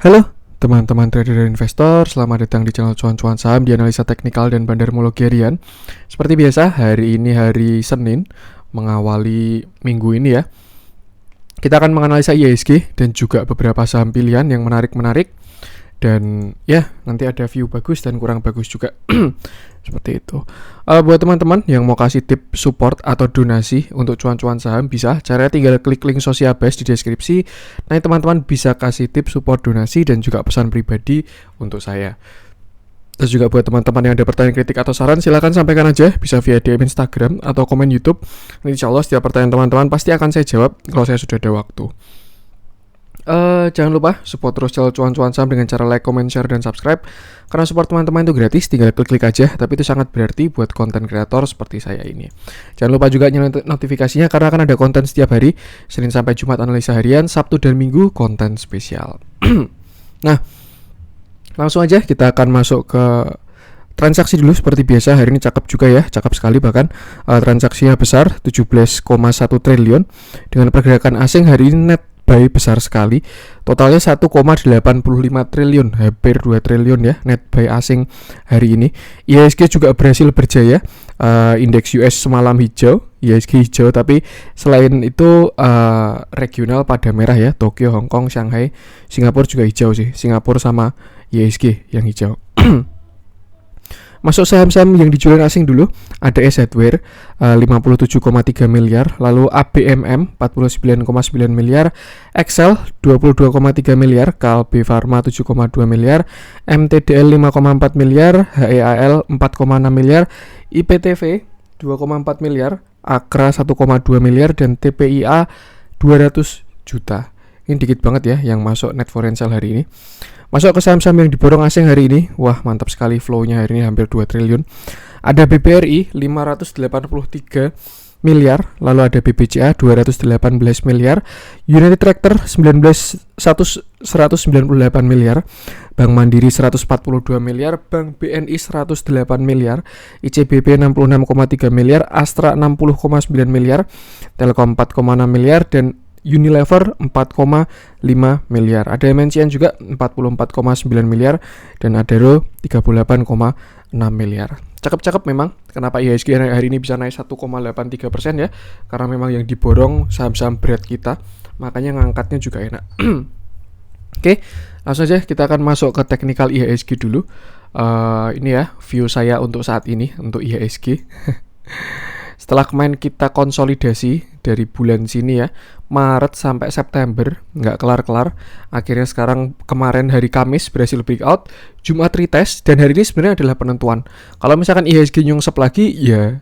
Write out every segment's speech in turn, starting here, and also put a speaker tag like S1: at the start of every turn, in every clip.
S1: Halo teman-teman trader dan investor, selamat datang di channel Cuan-Cuan Saham di analisa teknikal dan bandarmologi harian. Seperti biasa, hari ini hari Senin, mengawali minggu ini ya. Kita akan menganalisa IHSG dan juga beberapa saham pilihan yang menarik-menarik. Dan ya, nanti ada view bagus dan kurang bagus juga. Seperti itu. Buat teman-teman yang mau kasih tip support atau donasi untuk cuan-cuan saham, bisa. Caranya tinggal klik link Sociabase di deskripsi. Nanti teman-teman bisa kasih tip support donasi dan juga pesan pribadi untuk saya. Terus juga buat teman-teman yang ada pertanyaan, kritik atau saran, silakan sampaikan aja, bisa via DM Instagram atau komen YouTube. Insya Allah setiap pertanyaan teman-teman pasti akan saya jawab kalau saya sudah ada waktu. Jangan lupa support terus channel Cuan-Cuan Saham dengan cara like, comment, share, dan subscribe. Karena support teman-teman itu gratis, tinggal klik-klik aja. Tapi itu sangat berarti buat konten kreator seperti saya ini. Jangan lupa juga nyalain notifikasinya karena akan ada konten setiap hari, Senin sampai Jumat analisa harian, Sabtu dan Minggu konten spesial. Nah, langsung aja kita akan masuk ke transaksi dulu seperti biasa. Hari ini cakep juga ya, cakep sekali bahkan. Transaksinya besar, 17,1 triliun. Dengan pergerakan asing hari ini net buy besar sekali. Totalnya 1,85 triliun, hampir 2 triliun ya net buy asing hari ini. IHSG juga berhasil berjaya. Indeks US semalam hijau, IHSG hijau, tapi selain itu regional pada merah ya. Tokyo, Hong Kong, Shanghai, Singapura juga hijau sih. Singapura sama IHSG yang hijau. Masuk saham-saham yang dijual asing dulu. Ada S Hardware 57,3 miliar, lalu ABMM 49,9 miliar, Excel 22,3 miliar, KLB Pharma 7,2 miliar, MTDL 5,4 miliar, HEAL 4,6 miliar, IPTV 2,4 miliar, Akra 1,2 miliar, dan TPIA 200 juta. Ini dikit banget ya yang masuk net foreign sale hari ini. Masuk ke saham-saham yang diborong asing hari ini. Wah, mantap sekali flow-nya hari ini hampir 2 triliun. Ada BBRI 583 miliar, lalu ada BBCA 218 miliar, United Tractor 198 miliar, Bank Mandiri 142 miliar, Bank BNI 108 miliar, ICBP 66,3 miliar, Astra 60,9 miliar, Telkom 4,6 miliar, dan Unilever 4,5 miliar. Ada MNCN juga 44,9 miliar dan Adaro 38,6 miliar. Cakep-cakep memang. Kenapa IHSG hari ini bisa naik 1,83% ya? Karena memang yang diborong saham-saham berat kita, makanya ngangkatnya juga enak. Oke, langsung aja kita akan masuk ke teknikal IHSG dulu. Ini ya view saya untuk saat ini untuk IHSG. Setelah kemarin kita konsolidasi dari bulan sini ya, Maret sampai September, nggak kelar-kelar. Akhirnya sekarang kemarin hari Kamis berhasil breakout, Jumat retest, dan hari ini sebenarnya adalah penentuan. Kalau misalkan IHSG nyungsep lagi, ya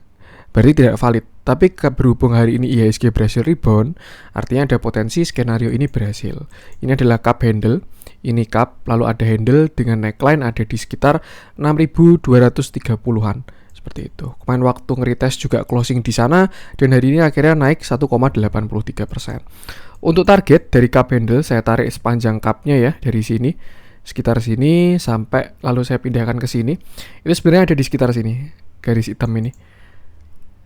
S1: berarti tidak valid. Tapi berhubung hari ini IHSG berhasil rebound, artinya ada potensi skenario ini berhasil. Ini adalah cup handle, ini cup, lalu ada handle dengan neckline ada di sekitar 6.230-an. Seperti itu. Kemarin waktu ngeretest juga closing di sana dan hari ini akhirnya naik 1,83%. Untuk target dari cup handle saya tarik sepanjang cupnya ya, dari sini sekitar sini sampai lalu saya pindahkan ke sini. Itu sebenarnya ada di sekitar sini, garis hitam ini.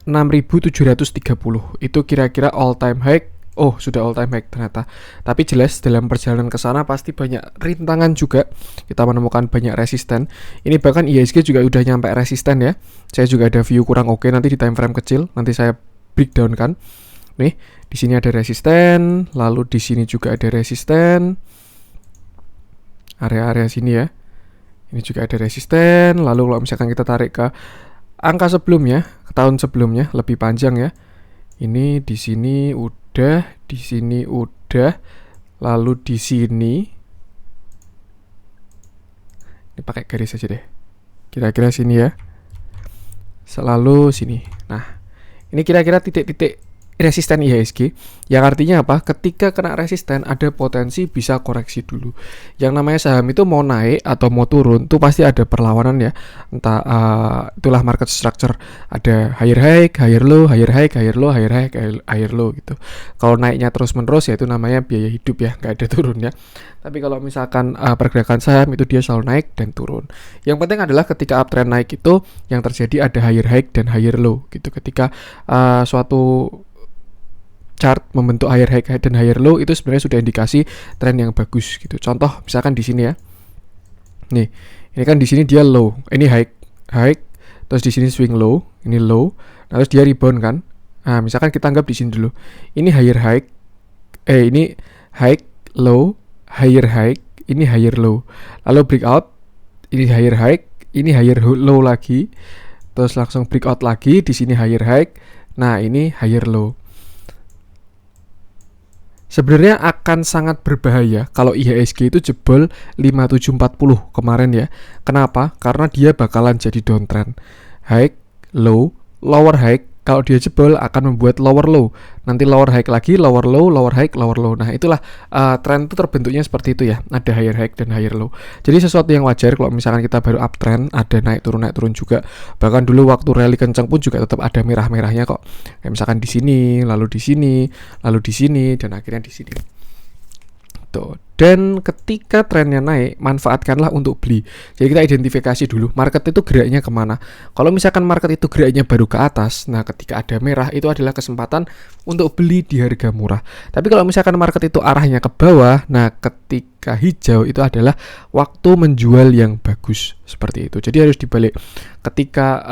S1: 6.730 itu kira-kira all time high. Oh, sudah all time high ternyata. Tapi jelas dalam perjalanan ke sana pasti banyak rintangan juga. Kita menemukan banyak resisten. Ini bahkan IHSG juga udah nyampe resisten ya. Saya juga ada view kurang oke nanti di time frame kecil. Nanti saya breakdown kan. Nih, di sini ada resisten, lalu di sini juga ada resisten. Area-area sini ya. Ini juga ada resisten. Lalu kalau misalkan kita tarik ke angka sebelumnya, ke tahun sebelumnya lebih panjang ya. Ini di sini udah, di sini udah, lalu di sini. Ini pakai garis aja deh. Kira-kira sini ya. Selalu sini. Nah, ini kira-kira titik-titik resisten IHSG, yang artinya apa? Ketika kena resisten ada potensi bisa koreksi dulu. Yang namanya saham itu mau naik atau mau turun tuh pasti ada perlawanan ya. Entah itulah market structure, ada higher high, higher low, higher high, higher low, higher high, higher low gitu. Kalau naiknya terus menerus ya itu namanya biaya hidup ya, nggak ada turunnya. Tapi kalau misalkan pergerakan saham itu dia selalu naik dan turun. Yang penting adalah ketika uptrend naik itu yang terjadi ada higher high dan higher low gitu. Ketika suatu chart membentuk higher high dan higher low, itu sebenarnya sudah indikasi tren yang bagus gitu. Contoh misalkan di sini ya. Nih, ini kan di sini dia low, ini high, terus di sini swing low, ini low, terus dia rebound kan. Nah, misalkan kita anggap di sini dulu. Ini higher high, ini high low, higher high, ini higher low. Lalu breakout, ini higher high, ini higher low lagi. Terus langsung breakout lagi, di sini higher high. Nah, ini higher low. Sebenarnya akan sangat berbahaya kalau IHSG itu jebol 5740 kemarin ya. Kenapa? Karena dia bakalan jadi downtrend. High, low, lower high. Kalau dia jebol akan membuat lower low. Nanti lower high lagi, lower low, lower high, lower low. Nah, itulah tren itu terbentuknya seperti itu ya. Ada higher high dan higher low. Jadi sesuatu yang wajar kalau misalkan kita baru uptrend, ada naik turun juga. Bahkan dulu waktu rally kencang pun juga tetap ada merah-merahnya kok. Kayak misalkan di sini, lalu di sini, lalu di sini, dan akhirnya di sini. Tuh. Dan ketika trennya naik, manfaatkanlah untuk beli. Jadi kita identifikasi dulu market itu geraknya kemana. Kalau misalkan market itu geraknya baru ke atas, nah ketika ada merah itu adalah kesempatan untuk beli di harga murah. Tapi kalau misalkan market itu arahnya ke bawah, nah ketika hijau itu adalah waktu menjual yang bagus, seperti itu. Jadi harus dibalik. Ketika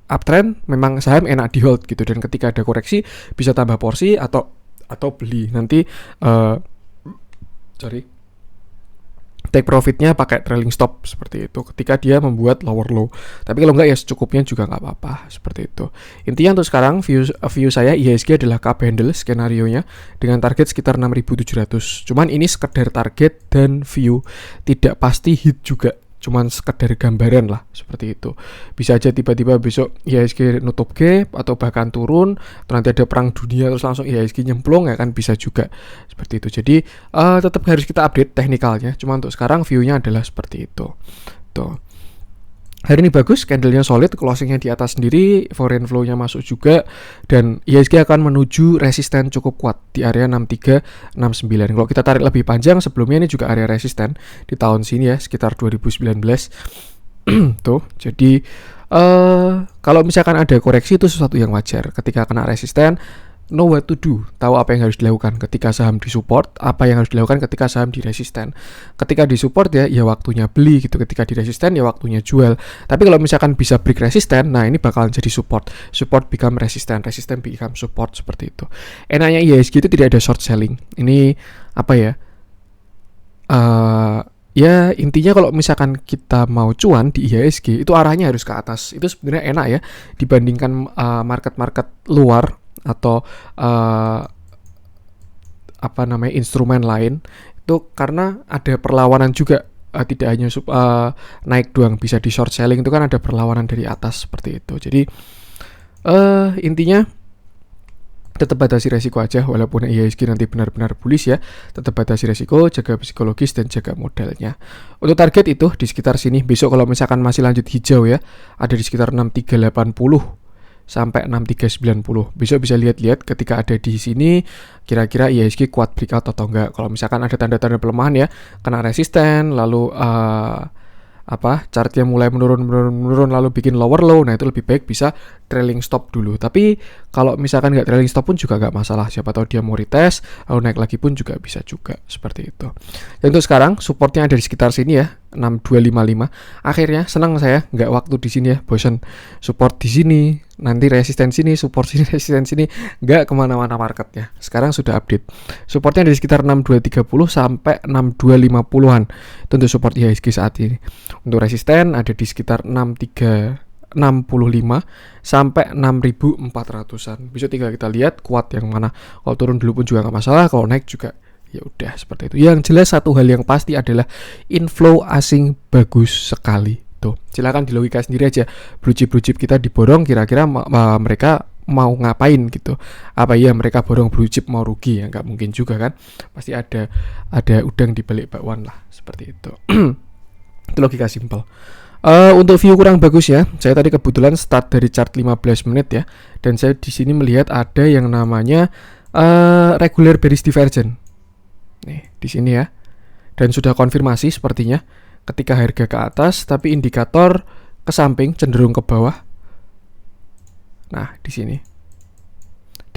S1: uptrend memang saham enak di hold gitu, dan ketika ada koreksi bisa tambah porsi atau beli. Nanti take profitnya pakai trailing stop seperti itu ketika dia membuat lower low. Tapi kalau enggak ya secukupnya juga nggak apa-apa, seperti itu. Intinya untuk sekarang view saya IHSG adalah cup handle skenario-nya dengan target sekitar 6.700. Cuman ini sekedar target dan view, tidak pasti hit juga. Cuman sekedar gambaran lah, seperti itu. Bisa aja tiba-tiba besok IHSG nutup gap atau bahkan turun, nanti ada perang dunia terus langsung IHSG nyemplung, ya kan, bisa juga seperti itu. Jadi tetap harus kita update teknikalnya. Cuma untuk sekarang view-nya adalah seperti itu. Tuh. Hari ini bagus, candlenya solid, closingnya di atas sendiri, foreign flow-nya masuk juga, dan IHSG akan menuju resisten cukup kuat di area 6369. Kalau kita tarik lebih panjang, sebelumnya ini juga area resisten di tahun sini ya, sekitar 2019. Tuh, jadi kalau misalkan ada koreksi itu sesuatu yang wajar. Ketika kena resisten, know what to do, tahu apa yang harus dilakukan ketika saham di support, apa yang harus dilakukan ketika saham di resisten. Ketika di support ya waktunya beli gitu, ketika di resisten ya waktunya jual. Tapi kalau misalkan bisa break resisten, nah ini bakalan jadi support become resisten become support, seperti itu. Enaknya IHSG itu tidak ada short selling. Ini apa ya? Ya intinya kalau misalkan kita mau cuan di IHSG itu arahnya harus ke atas. Itu sebenarnya enak ya dibandingkan market-market luar atau instrumen lain itu, karena ada perlawanan juga, tidak hanya naik doang bisa di short selling, itu kan ada perlawanan dari atas, seperti itu. Jadi intinya tetap batasi resiko aja, walaupun IHSG nanti benar-benar bullish ya, tetap batasi resiko, jaga psikologis dan jaga modalnya. Untuk target itu di sekitar sini. Besok kalau misalkan masih lanjut hijau ya, ada di sekitar 6380 sampai 6390. Besok bisa lihat-lihat ketika ada di sini kira-kira IHSG kuat breakout atau enggak. Kalau misalkan ada tanda-tanda pelemahan ya, kena resisten, lalu chartnya mulai menurun lalu bikin lower low, nah itu lebih baik bisa trailing stop dulu. Tapi kalau misalkan nggak trailing stop pun juga nggak masalah, siapa tahu dia mau retest lalu naik lagi pun juga bisa juga, seperti itu. Dan untuk sekarang supportnya ada di sekitar sini ya, 6255. Akhirnya senang saya nggak waktu di sini ya, bosan support di sini, nanti resisten sini, support sini, resisten sini, nggak kemana-mana marketnya. Sekarang sudah update. Supportnya ada di sekitar 6230 sampai 6250-an. Itu untuk support IHSG saat ini. Untuk resisten ada di sekitar 6365 sampai 6400-an. Bisa tinggal kita lihat kuat yang mana. Kalau turun dulu pun juga nggak masalah, kalau naik juga ya udah, seperti itu. Yang jelas satu hal yang pasti adalah inflow asing bagus sekali. Tuh, silakan di logika sendiri aja. Blue chip kita diborong, kira-kira mereka mau ngapain gitu? Apa ya mereka borong blue chip mau rugi? Ya nggak mungkin juga kan? Pasti ada udang di balik bakwan lah, seperti itu. Itu logika simpel. Untuk view kurang bagus ya. Saya tadi kebetulan start dari chart 15 menit ya, dan saya di sini melihat ada yang namanya regular bearish divergence. Nih, di sini ya. Dan sudah konfirmasi sepertinya ketika harga ke atas tapi indikator ke samping cenderung ke bawah. Nah, di sini.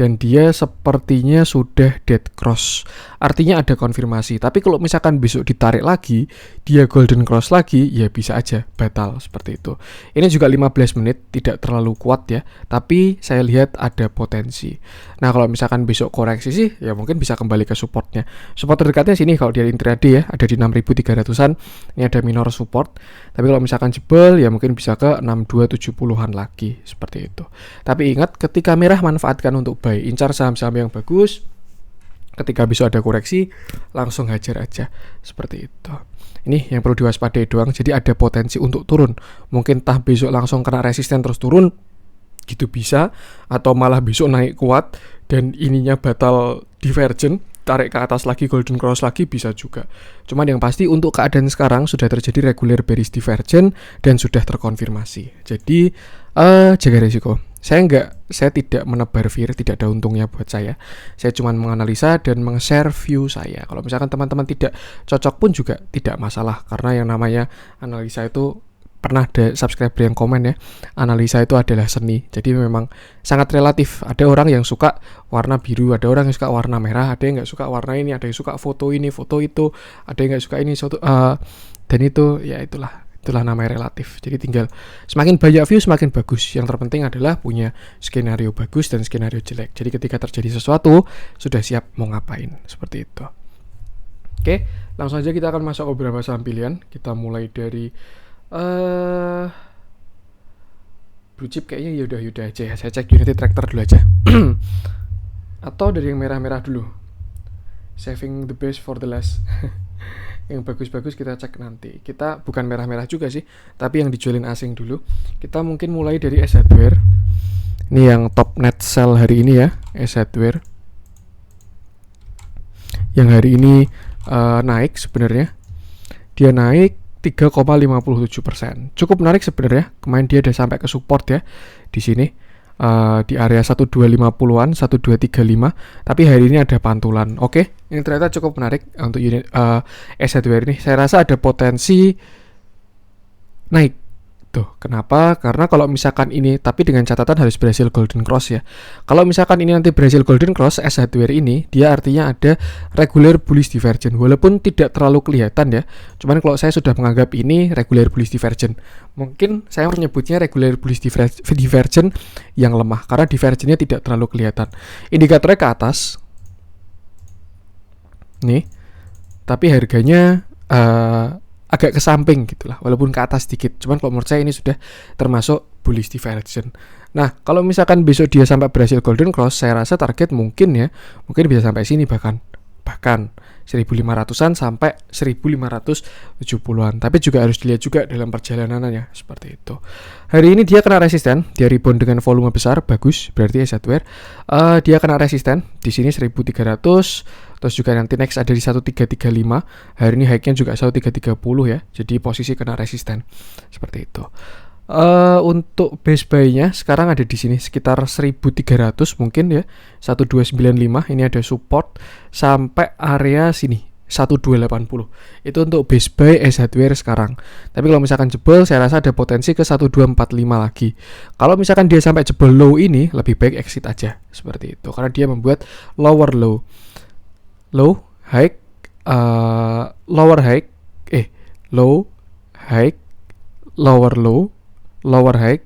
S1: dan dia sepertinya sudah dead cross. Artinya ada konfirmasi. Tapi kalau misalkan besok ditarik lagi, dia golden cross lagi, ya bisa aja batal seperti itu. Ini juga 15 menit, tidak terlalu kuat ya, tapi saya lihat ada potensi. Nah, kalau misalkan besok koreksi sih, ya mungkin bisa kembali ke supportnya. Support terdekatnya sini kalau dia intraday ya, ada di 6.300-an. Ini ada minor support. Tapi kalau misalkan jebol, ya mungkin bisa ke 6270-an lagi seperti itu. Tapi ingat, ketika merah manfaatkan untuk buy, incar saham-saham yang bagus. Ketika besok ada koreksi, langsung hajar aja seperti itu. Ini yang perlu diwaspadai doang. Jadi ada potensi untuk turun. Mungkin entah besok langsung kena resisten terus turun, gitu bisa, atau malah besok naik kuat dan ininya batal divergent, tarik ke atas lagi, golden cross lagi, bisa juga. Cuman yang pasti untuk keadaan sekarang sudah terjadi regular bearish divergent dan sudah terkonfirmasi. Jadi jaga risiko. Saya tidak menebar fear, tidak ada untungnya buat saya. Saya cuma menganalisa dan meng-share view saya. Kalau misalkan teman-teman tidak cocok pun juga tidak masalah, karena yang namanya analisa itu, pernah ada subscriber yang komen ya, analisa itu adalah seni. Jadi memang sangat relatif. Ada orang yang suka warna biru, ada orang yang suka warna merah, ada yang nggak suka warna ini, ada yang suka foto ini, foto itu, ada yang nggak suka ini, dan itu ya itulah namanya relatif. Jadi tinggal semakin banyak view semakin bagus. Yang terpenting adalah punya skenario bagus dan skenario jelek. Jadi ketika terjadi sesuatu sudah siap mau ngapain, seperti itu. Oke, langsung aja kita akan masuk ke beberapa saham pilihan. Kita mulai dari blue chip kayaknya yaudah aja ya. Saya cek United Tractor dulu aja. Atau dari yang merah-merah dulu. Saving the best for the last. Yang bagus-bagus kita cek nanti. Kita bukan merah-merah juga sih, tapi yang dijualin asing dulu. Kita mungkin mulai dari S Hardware. Ini yang top net sell hari ini ya, S Hardware. Yang hari ini naik sebenarnya. Dia naik 3,57%. Cukup menarik sebenarnya. Kemarin dia udah sampai ke support ya di sini. Di area 1250-an, 1235, tapi hari ini ada pantulan. Oke, ini ternyata cukup menarik untuk unit S Hardware ini. Saya rasa ada potensi naik. Tuh, kenapa? Karena kalau misalkan ini, tapi dengan catatan harus berhasil golden cross ya. Kalau misalkan ini nanti berhasil golden cross, S Hardware ini, dia artinya ada regular bullish divergent. Walaupun tidak terlalu kelihatan ya. Cuman kalau saya sudah menganggap ini regular bullish divergent. Mungkin saya menyebutnya regular bullish divergent yang lemah. Karena divergentnya tidak terlalu kelihatan. Indikatornya ke atas. Nih. Tapi harganya agak ke samping gitulah, walaupun ke atas sedikit. Cuman kalau menurut saya ini sudah termasuk bullish divergent. Nah, kalau misalkan besok dia sampai berhasil golden cross, saya rasa target mungkin bisa sampai sini bahkan 1500-an sampai 1570-an. Tapi juga harus dilihat juga dalam perjalanannya seperti itu. Hari ini dia kena resisten, dia rebound dengan volume besar, bagus, berarti S Hardware. Dia kena resisten di sini 1300. Terus juga nanti next ada di 1335. Hari ini high-nya juga 1330 ya. Jadi posisi kena resisten. Seperti itu. Untuk base buy-nya sekarang ada di sini sekitar 1300 mungkin ya. 1295 ini ada support sampai area sini 1280. Itu untuk base buy S Hardware sekarang. Tapi kalau misalkan jebol, saya rasa ada potensi ke 1245 lagi. Kalau misalkan dia sampai jebol low ini, lebih baik exit aja seperti itu. Karena dia membuat lower low. Low, high, lower high, low, high, lower low, lower high,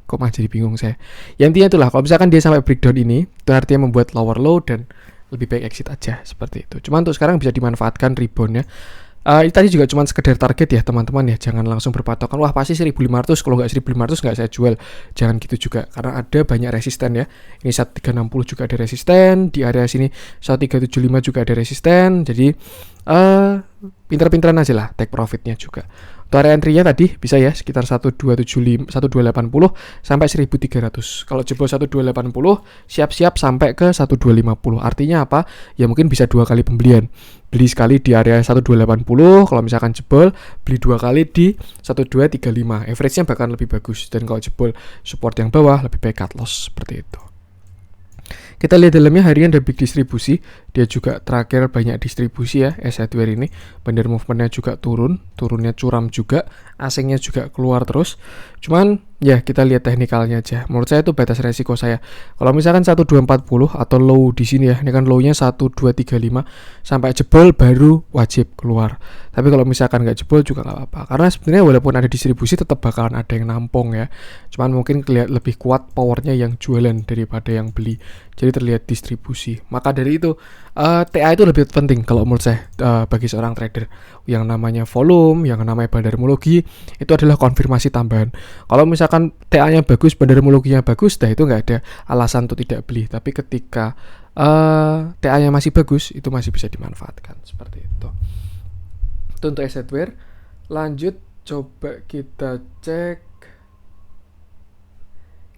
S1: kok masih jadi bingung saya. Yang intinya itulah, kalau misalkan dia sampai breakdown ini, itu artinya membuat lower low dan lebih baik exit aja, seperti itu. Cuma untuk sekarang bisa dimanfaatkan reboundnya. Ini tadi juga cuma sekedar target ya teman-teman ya. Jangan langsung berpatokan, wah pasti 1500, kalau nggak 1500 nggak saya jual. Jangan gitu juga, karena ada banyak resisten ya. Ini 1360 juga ada resisten, di area sini 1375 juga ada resisten. Jadi pinter-pinteran aja lah take profitnya juga. Untuk area entry-nya tadi bisa ya sekitar 1275, 1280 sampai 1300. Kalau jebol 1280, siap-siap sampai ke 1250. Artinya apa? Ya mungkin bisa 2 kali pembelian. Beli sekali di area 1280, kalau misalkan jebol beli 2 kali di 1235. Average-nya bahkan lebih bagus, dan kalau jebol support yang bawah lebih baik cut loss seperti itu. Kita lihat dalamnya harian ada big distribusi. Dia juga terakhir banyak distribusi ya S Hardware ini. Bandar movementnya juga turunnya curam juga. Asingnya juga keluar terus. Cuman Ya, kita lihat teknikalnya aja. Menurut saya itu batas resiko saya. Kalau misalkan 1240 atau low di sini ya, ini kan low-nya 1235 sampai jebol baru wajib keluar. Tapi kalau misalkan nggak jebol juga nggak apa-apa. Karena sebenarnya walaupun ada distribusi tetap bakalan ada yang nampung ya. Cuman mungkin kelihatan lebih kuat powernya yang jualan daripada yang beli. Jadi terlihat distribusi. Maka dari itu TA itu lebih penting kalau menurut saya bagi seorang trader. Yang namanya volume, yang namanya bandarmologi itu adalah konfirmasi tambahan. Kalau misalkan TA-nya bagus, bandarmologinya bagus, dah itu nggak ada alasan untuk tidak beli. Tapi ketika TA-nya masih bagus, itu masih bisa dimanfaatkan seperti itu. Itu untuk assetware. Lanjut, coba kita cek.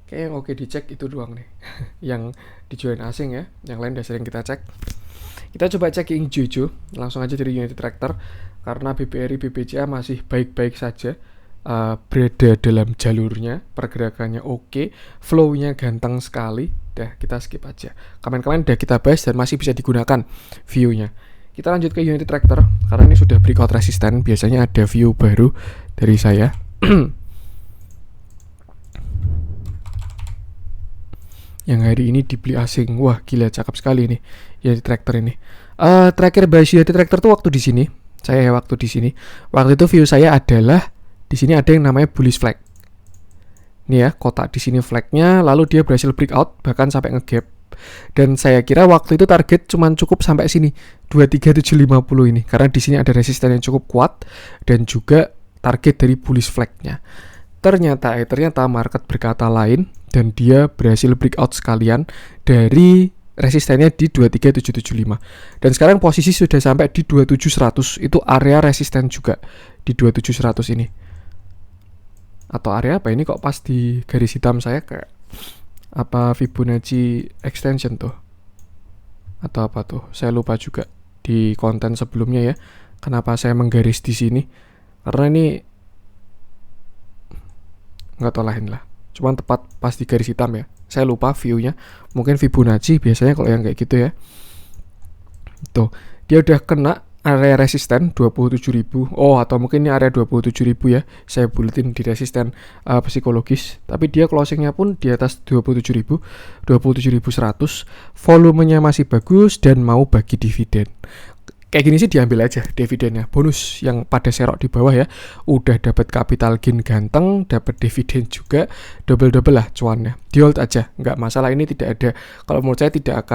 S1: Kayak yang oke dicek itu doang nih. Yang dijualin asing ya, yang lain udah sering kita cek. Kita coba cek yang Jojo, langsung aja dari Unity Tractor. Karena BBRI, BBCA masih baik-baik saja. Berada dalam jalurnya, pergerakannya oke, flow-nya ganteng sekali. Dah kita skip aja. Kemarin-kemarin udah kita bahas dan masih bisa digunakan view-nya. Kita lanjut ke Unity Tractor karena ini sudah breakout resisten. Biasanya ada view baru dari saya. Yang hari ini dibeli asing. Wah, gila cakep sekali nih Unity Tractor ini. Terakhir bahas Unity Tractor tuh waktu di sini. Saya waktu di sini. Waktu itu view saya adalah di sini ada yang namanya bullish flag. Nih ya, kotak di sini flagnya, lalu dia berhasil breakout bahkan sampai ngegap. Dan saya kira waktu itu target cuman cukup sampai sini 23750 ini karena di sini ada resisten yang cukup kuat dan juga target dari bullish flag-nya. Ternyata market berkata lain dan dia berhasil breakout sekalian dari resistennya di 23775. Dan sekarang posisi sudah sampai di 27100, itu area resisten juga di 27100 ini. Atau area apa ini kok pas di garis hitam saya kayak apa Fibonacci extension tuh atau apa tuh, saya lupa juga di konten sebelumnya ya kenapa saya menggaris di sini, karena ini nggak tahu lain lah, cuman tepat pas di garis hitam ya, saya lupa viewnya, mungkin Fibonacci biasanya kalau yang kayak gitu ya. Tuh dia udah kena area resisten 27.000. Oh, atau mungkin ini area 27.000 ya. Saya buletin di resisten psikologis. Tapi dia closingnya pun di atas 27.000, 27.100. Volumenya masih bagus dan mau bagi dividen. Kayak gini sih diambil aja dividennya. Bonus yang pada serok di bawah ya. Udah dapat capital gain ganteng, dapat dividen juga, double-double lah cuannya. Di hold aja, nggak masalah, ini tidak ada. Kalau menurut saya tidak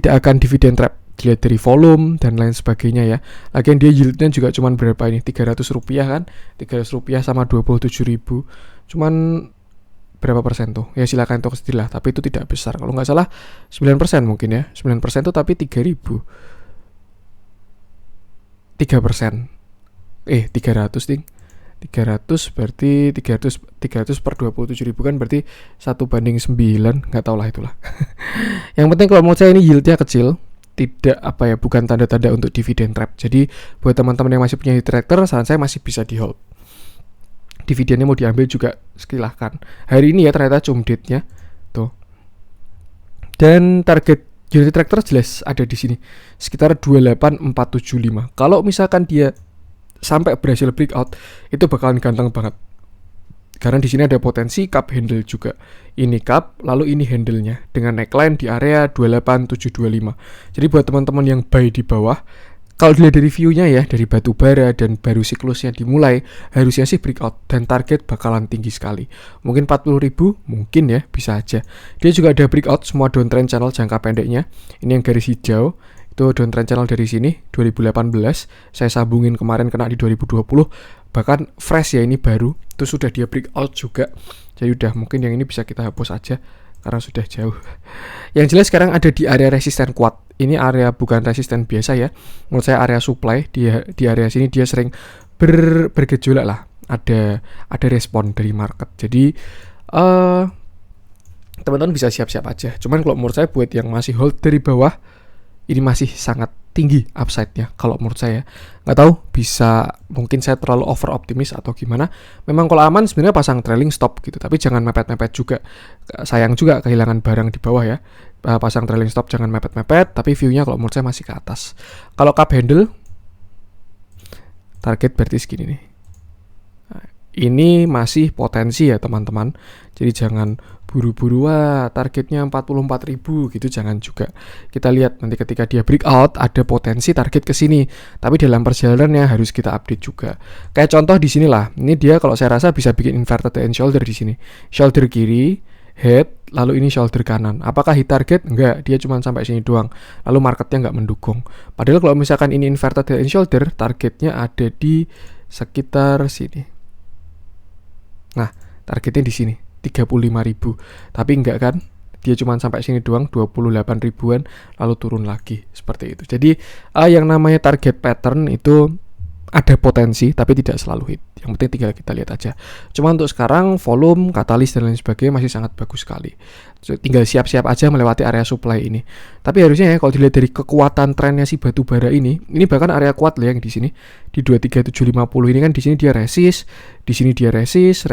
S1: akan dividen trap. Dilihat dari volume dan lain sebagainya ya. Lagian dia yieldnya juga cuman berapa ini, 300 rupiah kan, 300 rupiah sama 27.000 cuman berapa persen tuh ya, silakan untuk istilah, tapi itu tidak besar, kalau nggak salah 9% mungkin ya, 9% tuh tapi 3.000 3%, 300 ding, 300 berarti 300 per 27.000 kan berarti 1/9, nggak tau lah itulah. Yang penting kalau menurut saya ini yieldnya kecil, tidak bukan tanda-tanda untuk dividen trap. Jadi buat teman-teman yang masih punya tracker, saran saya masih bisa di hold. Dividennya mau diambil juga silahkan. Hari ini ya ternyata cumdate-nya tuh. Dan target Unity Tractor jelas ada di sini sekitar 28475. Kalau misalkan dia sampai berhasil breakout, itu bakalan ganteng banget. Karena di sini ada potensi cup handle juga. Ini cup, lalu ini handle-nya dengan neckline di area 28725. Jadi buat teman-teman yang buy di bawah, kalau dilihat dari view-nya ya, dari batu bara dan baru siklusnya dimulai, harusnya sih breakout dan target bakalan tinggi sekali. Mungkin 40.000, mungkin ya, bisa aja. Dia juga ada breakout semua downtrend channel jangka pendeknya. Ini yang garis hijau, itu downtrend channel dari sini 2018. Saya sambungin kemarin kena di 2020. Bahkan fresh ya, ini baru, itu sudah dia breakout juga. Jadi udah, mungkin yang ini bisa kita hapus aja karena sudah jauh. Yang jelas sekarang ada di area resisten kuat. Ini area bukan resisten biasa ya. Menurut saya area supply. Di area sini dia sering bergejolak lah. Ada respon dari market. Jadi teman-teman bisa siap-siap aja. Cuman kalau menurut saya buat yang masih hold dari bawah, ini masih sangat tinggi upside-nya kalau menurut saya. Nggak tahu, bisa mungkin saya terlalu over optimis atau gimana. Memang kalau aman sebenarnya pasang trailing stop gitu, tapi jangan mepet-mepet juga. Sayang juga kehilangan barang di bawah ya. Pasang trailing stop, jangan mepet-mepet, tapi view-nya kalau menurut saya masih ke atas. Kalau cup handle, target berarti segini nih. ini masih potensi ya teman-teman. Jadi jangan buru-buru targetnya 44.000 gitu, jangan juga. Kita lihat nanti ketika dia breakout ada potensi target ke sini. Tapi dalam perjalanannya harus kita update juga. Kayak contoh di sini lah. Ini dia kalau saya rasa bisa bikin inverted head and shoulder di sini. Shoulder kiri, head, lalu ini shoulder kanan. Apakah hit target? Enggak, dia cuma sampai sini doang. Lalu marketnya nggak mendukung. Padahal kalau misalkan ini inverted head and shoulder, targetnya ada di sekitar sini. Nah, targetnya di sini 35.000. Tapi enggak kan? Dia cuma sampai sini doang, 28 ribuan, lalu turun lagi seperti itu. Jadi yang namanya target pattern itu ada potensi tapi tidak selalu hit. Yang penting tinggal kita lihat aja. Cuma untuk sekarang volume, katalis dan lain sebagainya masih sangat bagus sekali. Tinggal siap-siap aja melewati area supply ini. Tapi harusnya ya kalau dilihat dari kekuatan trennya si batu bara ini bahkan area kuat lah yang di sini di 23750 ini kan, di sini dia resist, di sini dia resist,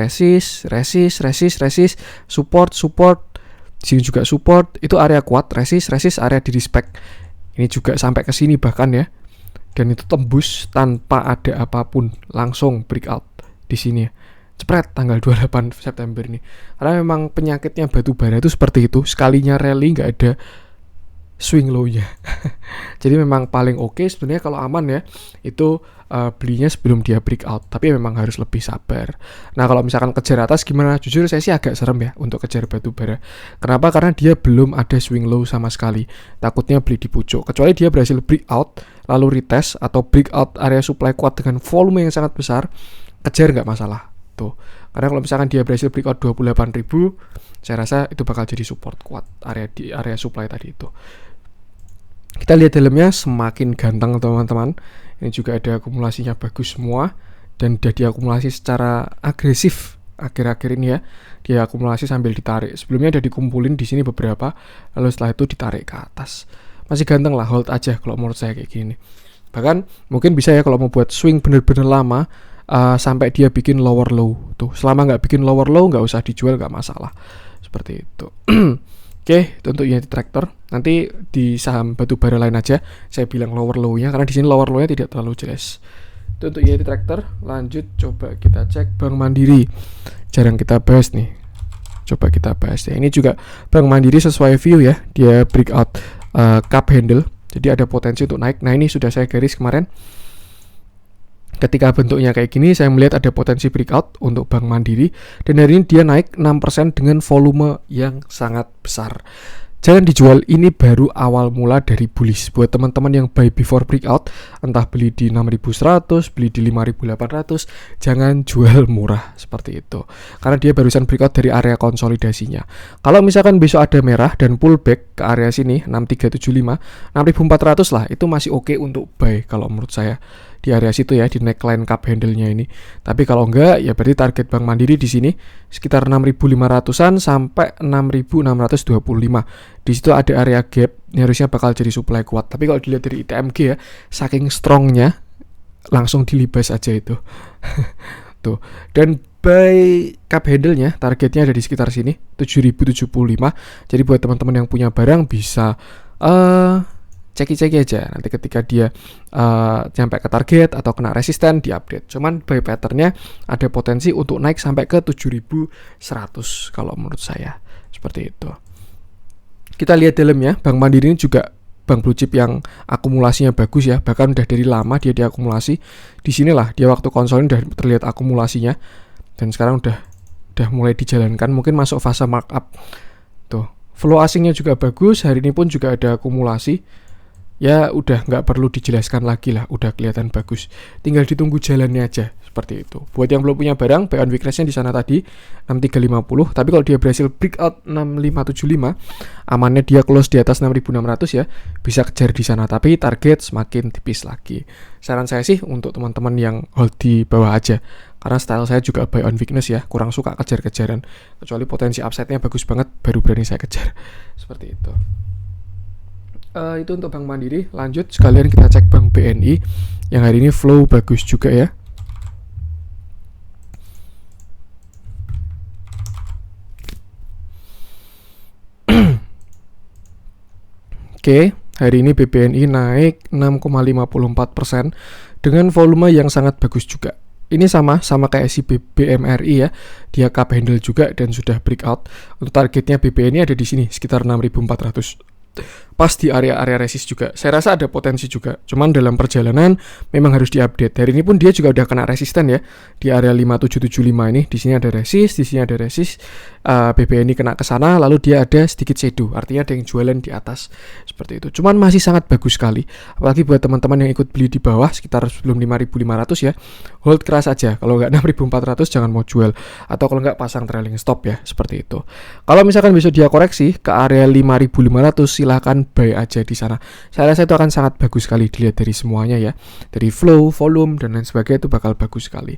S1: support, di sini juga support, itu area kuat, resist, area di respect. Ini juga sampai ke sini bahkan ya. Dan itu tembus tanpa ada apapun, langsung breakout di sini ya. Cepret tanggal 28 September ini. Karena memang penyakitnya batu bara itu seperti itu, sekalinya rally nggak ada swing low-nya. Jadi memang paling oke sebenarnya kalau aman ya, itu belinya sebelum dia breakout. Tapi memang harus lebih sabar. Nah kalau misalkan kejar atas gimana? Jujur saya sih agak serem ya untuk kejar batu bara. Kenapa? Karena dia belum ada swing low sama sekali. Takutnya beli di pucuk. Kecuali dia berhasil breakout, lalu retest atau breakout area supply kuat dengan volume yang sangat besar, kejar nggak masalah. Tuh. Karena kalau misalkan dia berhasil breakout 28.000, saya rasa itu bakal jadi support kuat di area supply tadi itu. Kita lihat dalamnya semakin ganteng teman-teman. Ini juga ada akumulasinya bagus semua dan udah diakumulasi secara agresif akhir-akhir ini ya. Dia akumulasi sambil ditarik. Sebelumnya udah dikumpulin di sini beberapa, lalu setelah itu ditarik ke atas. Masih ganteng lah, hold aja kalau menurut saya kayak gini. Bahkan mungkin bisa ya kalau mau buat swing bener-bener lama, sampai dia bikin lower low. Tuh, selama nggak bikin lower low nggak usah dijual, nggak masalah. Seperti itu. Oke, itu untuk unit tractor. Nanti di saham batu bara lain aja saya bilang lower low-nya, karena di sini lower low-nya tidak terlalu jelas. Itu untuk unit tractor. Lanjut coba kita cek Bank Mandiri. Jarang kita bahas nih. Coba kita bahas ya. Ini juga Bank Mandiri sesuai view ya. Dia breakout cup handle. Jadi ada potensi untuk naik. Nah, ini sudah saya garis kemarin. Ketika bentuknya kayak gini, saya melihat ada potensi breakout untuk Bank Mandiri. Dan hari ini dia naik 6% dengan volume yang sangat besar. Jangan dijual, ini baru awal mula dari bullish. Buat teman-teman yang buy before breakout, entah beli di 6.100, beli di 5.800, jangan jual murah seperti itu. Karena dia barusan breakout dari area konsolidasinya. Kalau misalkan besok ada merah dan pullback ke area sini, 6375, 6.400 lah, itu masih oke untuk buy kalau menurut saya. Di area situ ya, di neckline cup handle-nya ini. Tapi kalau enggak, ya berarti target Bank Mandiri di sini sekitar 6.500-an sampai 6.625. Di situ ada area gap, ini harusnya bakal jadi supply kuat. Tapi kalau dilihat dari ITMG ya, saking strongnya, langsung dilibas aja itu. Tuh. Dan buy cup handle-nya, targetnya ada di sekitar sini, 7.075. Jadi buat teman-teman yang punya barang bisa ceki-ceki aja. Nanti ketika dia sampai ke target atau kena resisten, diupdate. Cuman buy pattern-nya ada potensi untuk naik sampai ke 7.100 kalau menurut saya. Seperti itu. Kita lihat dalamnya, Bank Mandiri ini juga bank blue chip yang akumulasinya bagus ya. Bahkan udah dari lama dia diakumulasi. Di sinilah dia waktu konsolin udah terlihat akumulasinya. Dan sekarang udah mulai dijalankan. Mungkin masuk fase markup. Tuh. Flow asingnya juga bagus. Hari ini pun juga ada akumulasi. Ya udah nggak perlu dijelaskan lagi lah, udah kelihatan bagus. Tinggal ditunggu jalannya aja, seperti itu. Buat yang belum punya barang, buy on weakness-nya di sana tadi 6350. Tapi kalau dia berhasil breakout 6575, amannya dia close di atas 6600 ya, bisa kejar di sana. Tapi target semakin tipis lagi. Saran saya sih untuk teman-teman yang hold di bawah aja. Karena style saya juga buy on weakness ya, kurang suka kejar-kejaran. Kecuali potensi upside-nya bagus banget, baru berani saya kejar. Seperti itu. Itu untuk Bank Mandiri. Lanjut sekalian kita cek Bank BNI yang hari ini flow bagus juga ya. Oke, hari ini BBNI naik 6,54% dengan volume yang sangat bagus juga. ini sama kayak si BMRI ya, dia cup handle juga dan sudah breakout. Untuk targetnya BBNI ada di sini sekitar 6.400. Pas di area-area resist juga. Saya rasa ada potensi juga. Cuman dalam perjalanan memang harus diupdate. Hari ini pun dia juga udah kena resisten ya. Di area 5775 ini, di sini ada resist, di sini ada resist. BBNI kena ke sana, lalu dia ada sedikit shadow. Artinya ada yang jualan di atas. Seperti itu. Cuman masih sangat bagus sekali. Apalagi buat teman-teman yang ikut beli di bawah sekitar sebelum 5.500 ya. Hold keras aja. Kalau nggak 6.400 jangan mau jual. Atau kalau nggak pasang trailing stop ya. Seperti itu. Kalau misalkan besok dia koreksi ke area 5.500, silahkan buy aja di sana. Saya rasa itu akan sangat bagus sekali dilihat dari semuanya ya. Dari flow, volume, dan lain sebagainya itu bakal bagus sekali.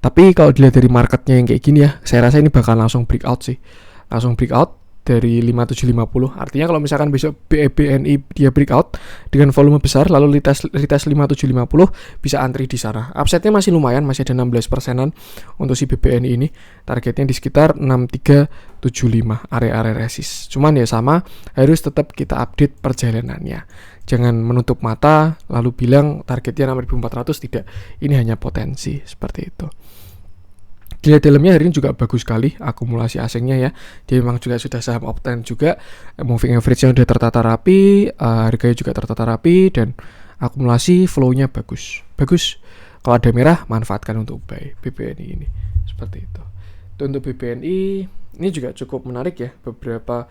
S1: Tapi kalau dilihat dari marketnya yang kayak gini ya, saya rasa ini bakal langsung breakout sih. Langsung breakout dari 5750. Artinya kalau misalkan besok BNI dia breakout dengan volume besar lalu retest 5750, bisa antri di sana. Upside-nya masih lumayan, masih ada 16%-an untuk si BBNI ini. Targetnya di sekitar 6375 area-area resist. Cuman ya sama, harus tetap kita update perjalanannya. Jangan menutup mata lalu bilang targetnya 6400, tidak. Ini hanya potensi seperti itu. Dilihat dalamnya hari ini juga bagus sekali akumulasi asingnya ya. Dia memang juga sudah saham uptrend juga, moving average-nya sudah tertata rapi, harganya juga tertata rapi, dan akumulasi flow-nya bagus. Kalau ada merah, manfaatkan untuk buy BBNI ini. Seperti itu. Untuk BBNI ini juga cukup menarik ya. Beberapa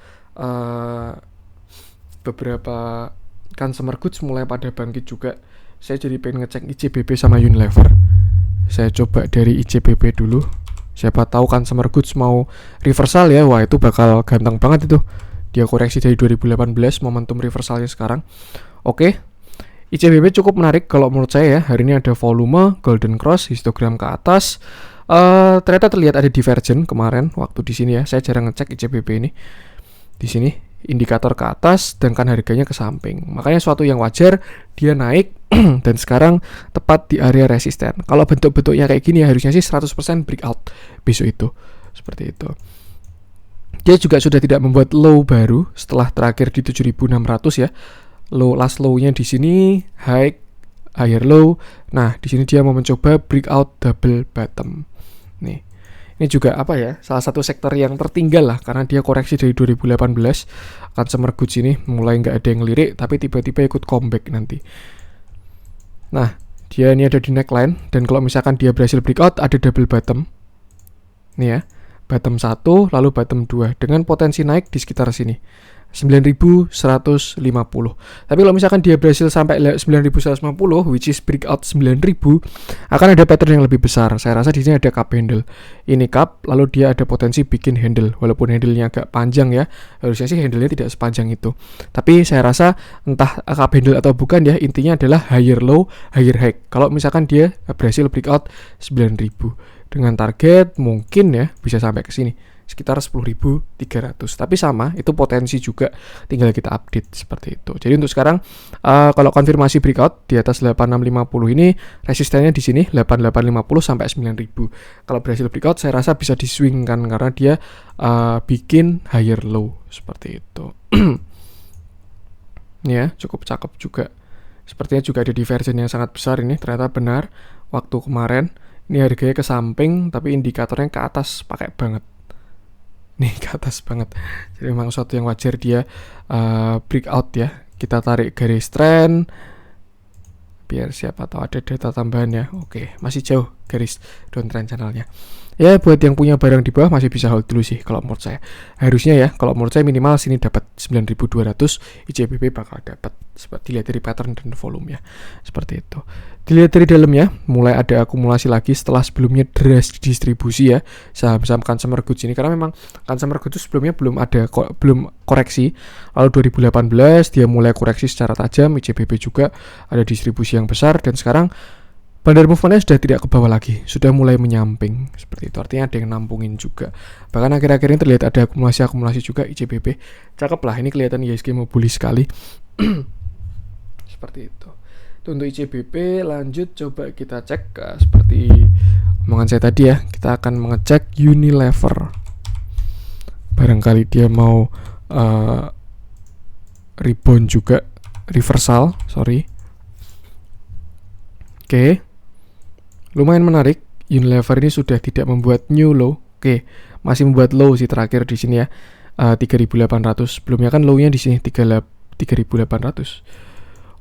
S1: consumer goods mulai pada bangkit juga. Saya jadi pengen ngecek ICBP sama Unilever. Saya coba dari ICBP dulu. Siapa tahu consumer goods mau reversal ya. Wah, itu bakal ganteng banget itu. Dia koreksi dari 2018, momentum reversalnya sekarang. Oke. ICBP cukup menarik kalau menurut saya ya. Hari ini ada volume, golden cross, histogram ke atas. Ternyata terlihat ada divergen kemarin waktu di sini ya. Saya jarang ngecek ICBP ini. Di sini indikator ke atas, sedangkan harganya ke samping. Makanya suatu yang wajar dia naik dan sekarang tepat di area resisten. Kalau bentuk-bentuknya kayak gini ya harusnya sih 100% breakout besok itu. Seperti itu. Dia juga sudah tidak membuat low baru setelah terakhir di 7.600 ya. Last low-nya di sini higher low. Nah, di sini dia mau mencoba breakout double bottom. Nih. Ini juga salah satu sektor yang tertinggal lah, karena dia koreksi dari 2018. Consumer goods ini mulai nggak ada yang lirik, tapi tiba-tiba ikut comeback nanti. Nah, dia ini ada di neckline, dan kalau misalkan dia berhasil breakout, ada double bottom. Nih ya, bottom 1, lalu bottom 2, dengan potensi naik di sekitar sini. 9.150. Tapi kalau misalkan dia berhasil sampai 9.150, which is breakout 9.000, akan ada pattern yang lebih besar. Saya rasa di sini ada cup handle. Ini cup, lalu dia ada potensi bikin handle. Walaupun handle-nya agak panjang ya, harusnya sih handle-nya tidak sepanjang itu. Tapi saya rasa entah cup handle atau bukan ya, intinya adalah higher low, higher high. Kalau misalkan dia berhasil breakout 9.000 dengan target mungkin ya bisa sampai ke sini sekitar 10.300. Tapi sama, itu potensi juga, tinggal kita update seperti itu. Jadi untuk sekarang kalau konfirmasi breakout di atas 8650 ini, resistennya di sini 8850 sampai 9.000. Kalau berhasil breakout saya rasa bisa diswingkan karena dia bikin higher low seperti itu. Ya, cukup cakep juga. Sepertinya juga ada divergen yang sangat besar ini, ternyata benar waktu kemarin. Ini harganya ke samping tapi indikatornya ke atas, pakai banget. Nih ke atas banget. Jadi memang suatu yang wajar dia breakout ya. Kita tarik garis trend biar siapa tahu ada data tambahan ya. Oke, masih jauh garis downtrend channelnya. Ya buat yang punya barang di bawah masih bisa hold dulu sih kalau menurut saya. Harusnya ya, kalau menurut saya minimal sini dapat 9.200, ICBP bakal dapat. Dilihat dari pattern dan volume ya. Seperti itu. Dilihat dari dalamnya, mulai ada akumulasi lagi setelah sebelumnya deras distribusi ya saham-saham consumer goods ini, karena memang consumer goods sebelumnya belum koreksi. Lalu 2018 dia mulai koreksi secara tajam, ICBP juga ada distribusi yang besar, dan sekarang bandar movementnya sudah tidak ke bawah lagi, sudah mulai menyamping seperti itu. Artinya ada yang nampungin juga. Bahkan akhir-akhir ini terlihat ada akumulasi juga ICBP. Cakep lah, ini kelihatan ISG mau bullish sekali. Seperti itu. Untuk ICBP lanjut coba kita cek seperti omongan saya tadi ya, kita akan mengecek Unilever. Barangkali dia mau rebound juga, reversal, sorry. Oke. Lumayan menarik Unilever ini sudah tidak membuat new low. Oke, masih membuat low sih terakhir di sini ya. 3.800. Sebelumnya kan low-nya di sini 3.800.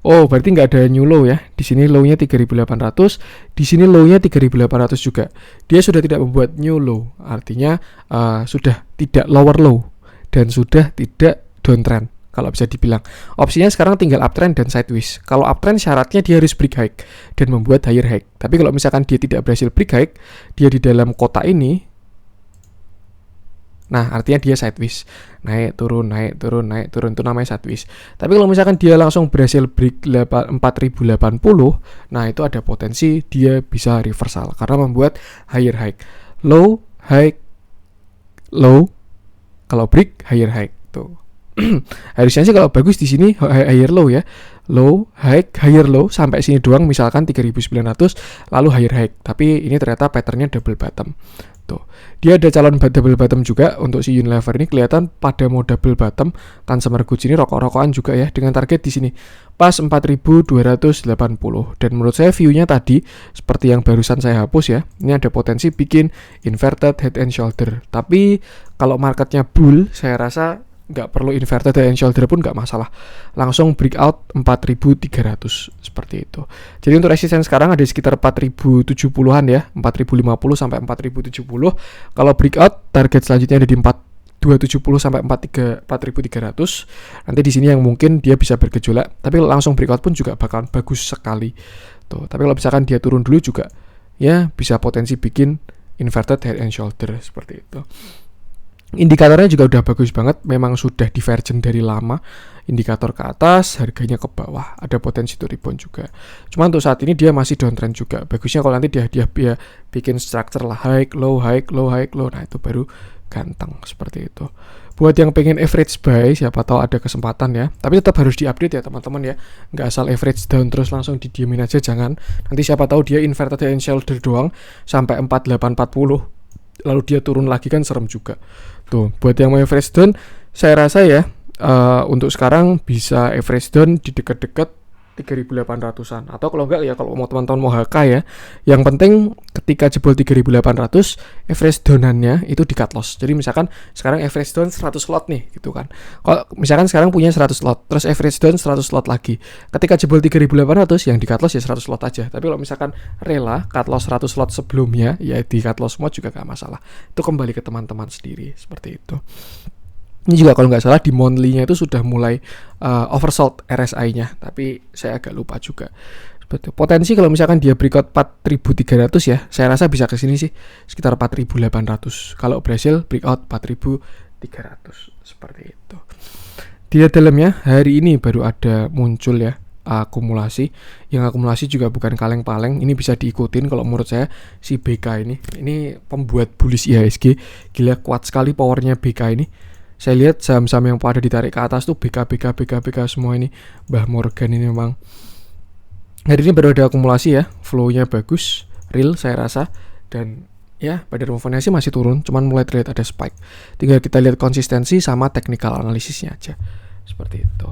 S1: Oh, berarti nggak ada new low ya. Di sini low-nya 3.800, di sini low-nya 3.800 juga. Dia sudah tidak membuat new low. Artinya sudah tidak lower low dan sudah tidak downtrend. Kalau bisa dibilang, opsinya sekarang tinggal uptrend dan sideways. Kalau uptrend syaratnya dia harus break high dan membuat higher high. Tapi kalau misalkan dia tidak berhasil break high, dia di dalam kotak ini, nah artinya dia sideways, naik turun naik turun naik turun, itu namanya sideways. Tapi kalau misalkan dia langsung berhasil break 4080, nah itu ada potensi dia bisa reversal karena membuat higher high, low high low, kalau break higher high tuh. Harusnya sih kalau bagus di sini higher low ya, low high higher low sampai sini doang, misalkan 3.900 lalu higher high. Tapi ini ternyata patternnya double bottom. Tuh, dia ada calon double bottom juga untuk si Unilever ini, kelihatan pada mau double bottom. Consumer goods ini rokok-rokokan juga ya, dengan target di sini pas 4.280. Dan menurut saya view-nya tadi seperti yang barusan saya hapus ya, ini ada potensi bikin inverted head and shoulder. Tapi kalau marketnya bull, saya rasa nggak perlu inverted head and shoulder pun nggak masalah, langsung breakout 4.300 seperti itu. Jadi untuk resistance sekarang ada sekitar 4.070-an ya, 4.050 sampai 4.070. Kalau breakout target selanjutnya ada di 4.270 sampai 4.300. Nanti di sini yang mungkin dia bisa bergejolak, tapi langsung breakout pun juga bakalan bagus sekali tuh. Tapi kalau misalkan dia turun dulu juga ya bisa potensi bikin inverted head and shoulder seperti itu. Indikatornya juga udah bagus banget, memang sudah divergent dari lama. Indikator ke atas, harganya ke bawah, ada potensi untuk rebound juga. Cuma untuk saat ini dia masih downtrend juga. Bagusnya kalau nanti dia bikin structure lah, high, low, high, low, high, low. Nah itu baru ganteng seperti itu. Buat yang pengen average buy, siapa tahu ada kesempatan ya. Tapi tetap harus diupdate ya teman-teman ya. Nggak asal average down terus langsung didiemin aja, jangan. Nanti siapa tahu dia inverted head and shoulder doang sampai 4840. Lalu dia turun lagi kan serem juga. Tuh, buat yang mau average down, saya rasa ya untuk sekarang bisa average down di dekat-dekat 3.800-an. Atau kalau enggak ya, kalau mau teman-teman mau HK ya, yang penting ketika jebol 3.800, average down-annya itu di cut loss. Jadi misalkan sekarang average down 100 lot nih gitu kan. Kalau misalkan sekarang punya 100 lot, terus average down 100 lot lagi. Ketika jebol 3.800 yang di cut loss ya 100 lot aja. Tapi kalau misalkan rela cut loss 100 lot sebelumnya, ya di cut loss semua juga gak masalah. Itu kembali ke teman-teman sendiri seperti itu. Ini juga kalau nggak salah di monthly-nya itu sudah mulai oversold RSI-nya, tapi saya agak lupa juga. Potensi kalau misalkan dia breakout 4.300 ya, saya rasa bisa ke sini sih sekitar 4.800. Kalau berhasil breakout 4.300 seperti itu. Di dalamnya hari ini baru ada muncul ya akumulasi. Yang akumulasi juga bukan kaleng-paleng, ini bisa diikutin kalau menurut saya si BK ini pembuat bullish IHSG. Gila kuat sekali powernya BK ini. Saya lihat saham-saham yang pada ditarik ke atas tuh BK semua ini. Mbah Morgan ini memang hari ini baru ada akumulasi ya, flow-nya bagus, real saya rasa. Dan ya pada movement-nya sih masih turun, cuman mulai terlihat ada spike. Tinggal kita lihat konsistensi sama technical analisisnya aja. Seperti itu.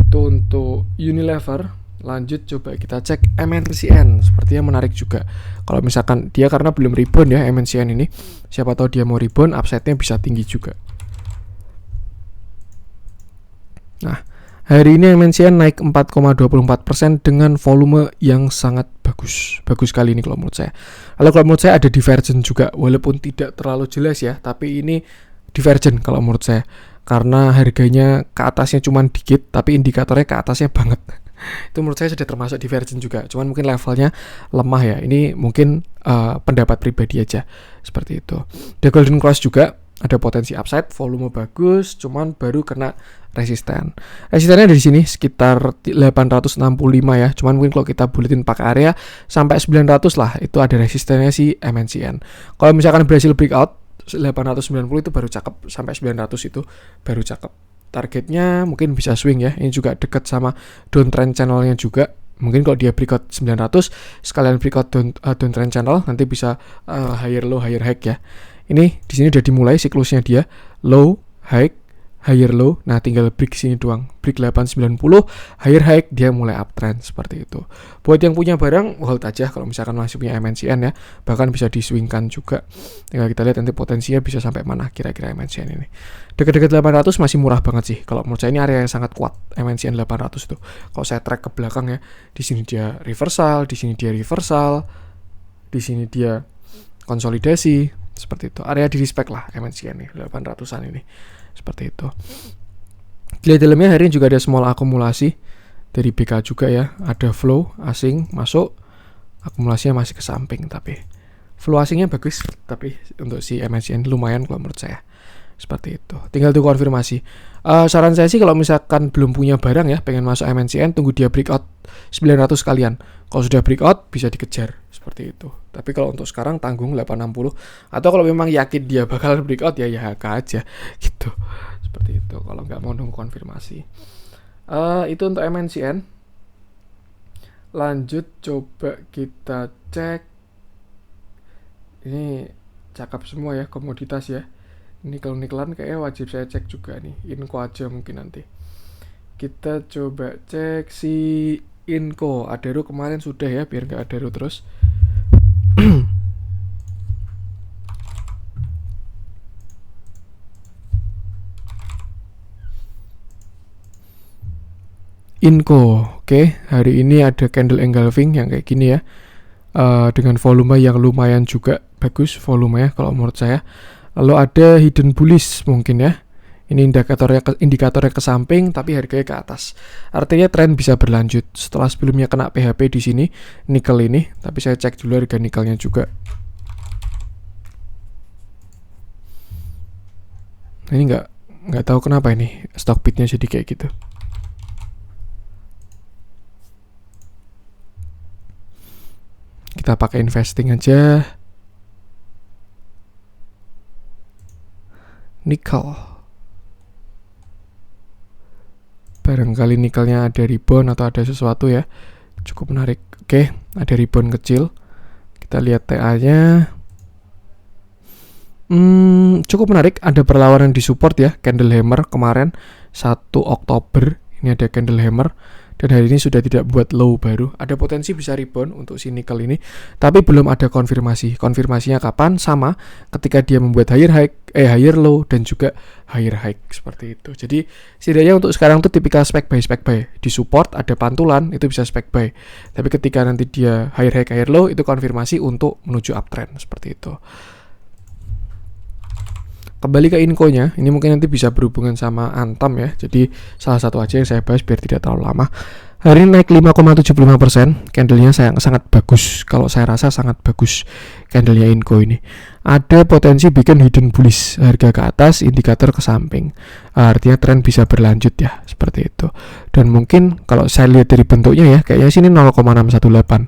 S1: Itu untuk Unilever. Lanjut coba kita cek MNCN, sepertinya menarik juga. Kalau misalkan dia karena belum rebound ya MNCN ini, siapa tahu dia mau rebound, upside-nya bisa tinggi juga. Nah, hari ini MNCN naik 4,24% dengan volume yang sangat bagus. Bagus sekali ini kalau menurut saya. Lalu kalau menurut saya ada divergent juga, walaupun tidak terlalu jelas ya, tapi ini divergent kalau menurut saya. Karena harganya ke atasnya cuma dikit, tapi indikatornya ke atasnya banget. Itu menurut saya sudah termasuk divergent juga. Cuman mungkin levelnya lemah ya. Ini mungkin pendapat pribadi aja. Seperti itu. The Golden Cross juga ada potensi upside, volume bagus, cuman baru kena resisten. Resistennya dari sini sekitar 865 ya. Cuman mungkin kalau kita buletin pakai area sampai 900 lah, itu ada resistennya si MNCN. Kalau misalkan berhasil breakout 890 itu baru cakep, sampai 900 itu baru cakep. Targetnya mungkin bisa swing ya. Ini juga dekat sama downtrend channelnya juga. Mungkin kalau dia breakout 900 sekalian breakout downtrend channel, nanti bisa higher low higher high ya. Ini di sini udah dimulai siklusnya dia, low, high, higher low, nah tinggal break sini doang, break 890, higher high dia mulai uptrend seperti itu. Buat yang punya barang, hold aja kalau misalkan masih punya MNCN ya, bahkan bisa diswingkan juga. Tinggal kita lihat nanti potensinya bisa sampai mana kira-kira MNCN ini. Dekat-dekat 800 masih murah banget sih. Kalau menurut saya ini area yang sangat kuat, MNCN 800 tuh. Kalau saya track ke belakang ya, di sini dia reversal, di sini dia reversal, di sini dia konsolidasi, seperti itu. Area di respect lah MNCN nih, 800-an ini. Seperti itu. Di dalamnya hari ini juga ada small akumulasi dari BK juga ya. Ada flow asing masuk, akumulasinya masih ke samping, tapi flow asingnya bagus. Tapi untuk si MNCN lumayan kalau menurut saya. Seperti itu. Tinggal tunggu konfirmasi. Saran saya sih kalau misalkan belum punya barang ya, pengen masuk MNCN, tunggu dia breakout 900 sekalian. Kalau sudah breakout bisa dikejar seperti itu. Tapi kalau untuk sekarang tanggung 860. Atau kalau memang yakin dia bakal breakout ya HK aja gitu. Seperti itu. Kalau nggak mau nunggu konfirmasi. Itu untuk MNCN. Lanjut coba kita cek. Ini cakep semua ya komoditas ya. Nikel-nikelan kayaknya wajib saya cek juga nih. Inco aja mungkin nanti. Kita coba cek si Inco. Adaro kemarin sudah ya, biar nggak Adaro terus. Inco, oke. Hari ini ada candle engulfing yang kayak gini ya. Dengan volume yang lumayan juga bagus volumenya kalau menurut saya. Lalu ada hidden bullish mungkin ya. Ini indikatornya ke samping tapi harganya ke atas. Artinya tren bisa berlanjut. Setelah sebelumnya kena PHP di sini nikel ini, tapi saya cek dulu harga nikelnya juga. Ini nggak tahu kenapa ini stock bitnya jadi kayak gitu. Kita pakai investing aja. Nikel. Barangkali nikelnya ada rebound atau ada sesuatu ya. Cukup menarik. Oke, ada rebound kecil. Kita lihat TA-nya. Cukup menarik. Ada perlawanan di support ya. Candle hammer kemarin 1 Oktober. Ini ada candle hammer. Dan hari ini sudah tidak buat low baru. Ada potensi bisa rebound untuk si nikel ini. Tapi belum ada konfirmasi. Konfirmasinya kapan? Sama ketika dia membuat higher low dan juga higher high seperti itu. Jadi setidaknya untuk sekarang tuh tipikal spek buy. Di support ada pantulan itu bisa spek buy. Tapi ketika nanti dia higher low itu konfirmasi untuk menuju uptrend seperti itu. Kembali ke Inco-nya, ini mungkin nanti bisa berhubungan sama Antam ya. Jadi salah satu aja yang saya bahas biar tidak terlalu lama. Hari ini naik 5,75%. Candlenya sangat bagus. Kalau saya rasa sangat bagus candlenya Inco ini. Ada potensi bikin hidden bullish, harga ke atas, indikator ke samping. Artinya tren bisa berlanjut ya, seperti itu. Dan mungkin kalau saya lihat dari bentuknya ya, kayaknya sini 0,618.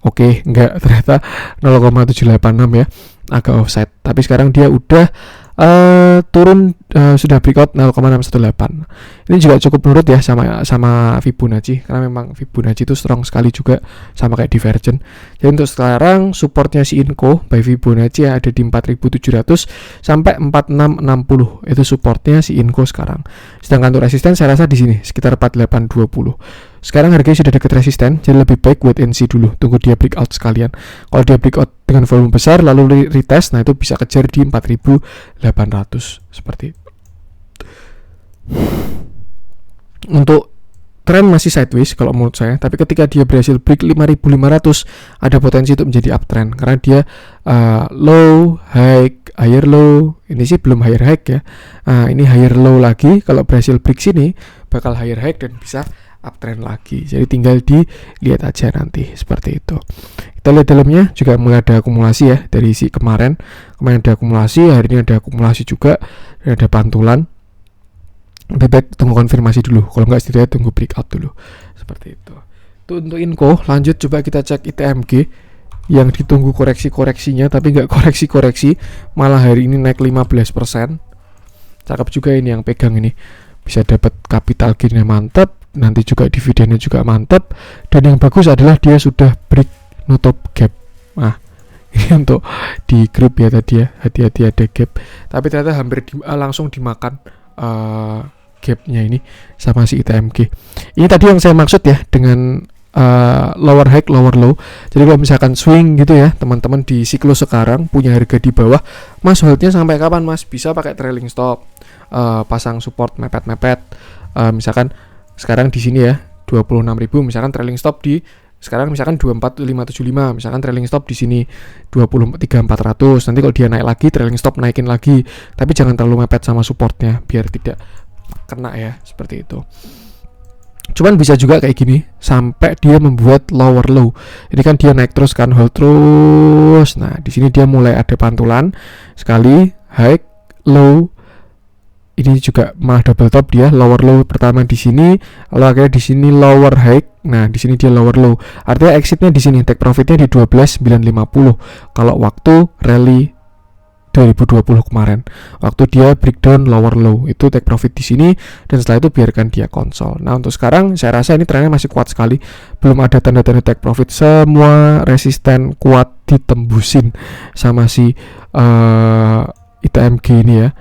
S1: Oke, enggak, ternyata 0,786 ya, agak offset. Tapi sekarang dia udah turun, sudah breakout 0,618. Ini juga cukup menurut ya sama Fibonacci, karena memang Fibonacci itu strong sekali juga sama kayak Divergent. Jadi untuk sekarang supportnya si Inco by Fibonacci ada di 4700 sampai 4660. Itu supportnya si Inco sekarang. Sedangkan untuk resisten saya rasa di sini sekitar 4820. Sekarang harganya sudah dekat resisten, jadi lebih baik wait and see dulu, tunggu dia breakout sekalian. Kalau dia breakout dengan volume besar lalu retest, nah itu bisa kejar di 4800 seperti itu. Untuk tren masih sideways kalau menurut saya, tapi ketika dia berhasil break 5500 ada potensi untuk menjadi uptrend karena dia low, high, higher low. Ini sih belum higher high ya. Ini higher low lagi, kalau berhasil break sini bakal higher high dan bisa uptrend lagi. Jadi tinggal dilihat aja nanti seperti itu. Kita lihat dalamnya juga mulai ada akumulasi ya dari si kemarin ada akumulasi, hari ini ada akumulasi juga, dan ada pantulan. Lebih baik tunggu konfirmasi dulu. Kalau nggak setidaknya tunggu breakout dulu. Seperti itu. Itu untuk Inco. Lanjut coba kita cek ITMG yang ditunggu koreksinya tapi nggak koreksi, malah hari ini naik 15%. Cakep juga ini yang pegang ini. Bisa dapat capital gain-nya mantap, nanti juga dividennya juga mantap, dan yang bagus adalah dia sudah break nutup gap. Nah, Ini untuk di grup ya tadi ya, hati-hati ada gap. Tapi ternyata hampir langsung dimakan gapnya ini sama si ITMG. Ini tadi yang saya maksud ya dengan lower high, lower low. Jadi kalau misalkan swing gitu ya, teman-teman di siklus sekarang punya harga di bawah, Mas holdnya sampai kapan Mas? Bisa pakai trailing stop, pasang support mepet-mepet. Misalkan sekarang di sini ya 26.000, misalkan trailing stop di sekarang misalkan 24575, misalkan trailing stop di sini 23400. Nanti kalau dia naik lagi trailing stop naikin lagi, tapi jangan terlalu mepet sama supportnya biar tidak kena ya, seperti itu. Cuman bisa juga kayak gini sampai dia membuat lower low. Ini kan dia naik terus kan, hold terus. Nah, di sini dia mulai ada pantulan sekali, high, low. Ini juga malah double top dia, lower low pertama di sini, lalu akhirnya di sini lower high. Nah, di sini dia lower low. Artinya exitnya di sini, take profitnya di 12.950. Kalau waktu rally 2020 kemarin, waktu dia breakdown lower low, itu take profit di sini, dan setelah itu biarkan dia konsol. Nah, untuk sekarang saya rasa ini trennya masih kuat sekali, belum ada tanda-tanda take profit, semua resisten kuat ditembusin sama si ITMG ini ya.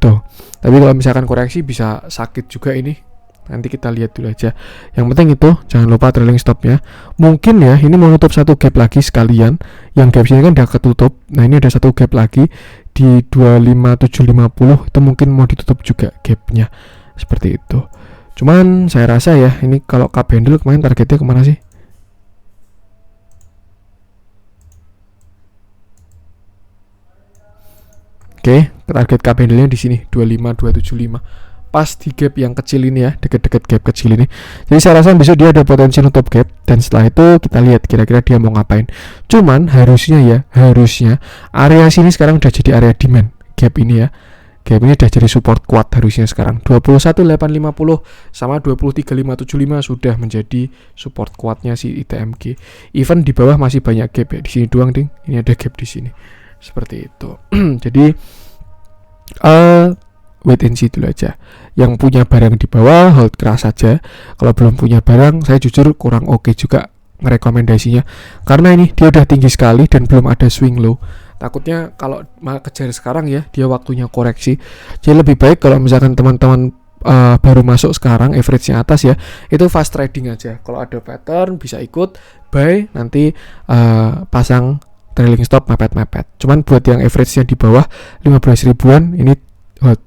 S1: Tuh. Tapi kalau misalkan koreksi bisa sakit juga ini. Nanti kita lihat dulu aja. Yang penting itu jangan lupa trailing stopnya. Mungkin ya ini mau nutup satu gap lagi sekalian. Yang gap sini kan udah ketutup. Nah, ini ada satu gap lagi di 25750, itu mungkin mau ditutup juga gapnya. Seperti itu. Cuman saya rasa ya ini kalau cup handle kemarin targetnya kemana sih? Oke, target cup handle-nya di sini 25275. Pas di gap yang kecil ini ya, deket-deket gap kecil ini. Jadi saya rasa besok dia ada potensi nutup gap, dan setelah itu kita lihat kira-kira dia mau ngapain. Cuman harusnya area sini sekarang udah jadi area demand. Gap ini ya. Gap ini udah jadi support kuat harusnya sekarang. 21850 sama 23575 sudah menjadi support kuatnya si ITMG. Even di bawah masih banyak gap ya. Di sini doang ding. Ini ada gap di sini. Seperti itu. Jadi wait and see dulu aja. Yang punya barang di bawah hold keras saja. Kalau belum punya barang, saya jujur kurang oke juga merekomendasinya, karena ini dia udah tinggi sekali dan belum ada swing low. Takutnya kalau kejar sekarang ya, dia waktunya koreksi. Jadi lebih baik kalau misalkan teman-teman baru masuk sekarang, average-nya atas ya, itu fast trading aja. Kalau ada pattern bisa ikut buy, nanti pasang trailing stop mepet-mepet. Cuman buat yang average-nya di bawah 15 ribuan ini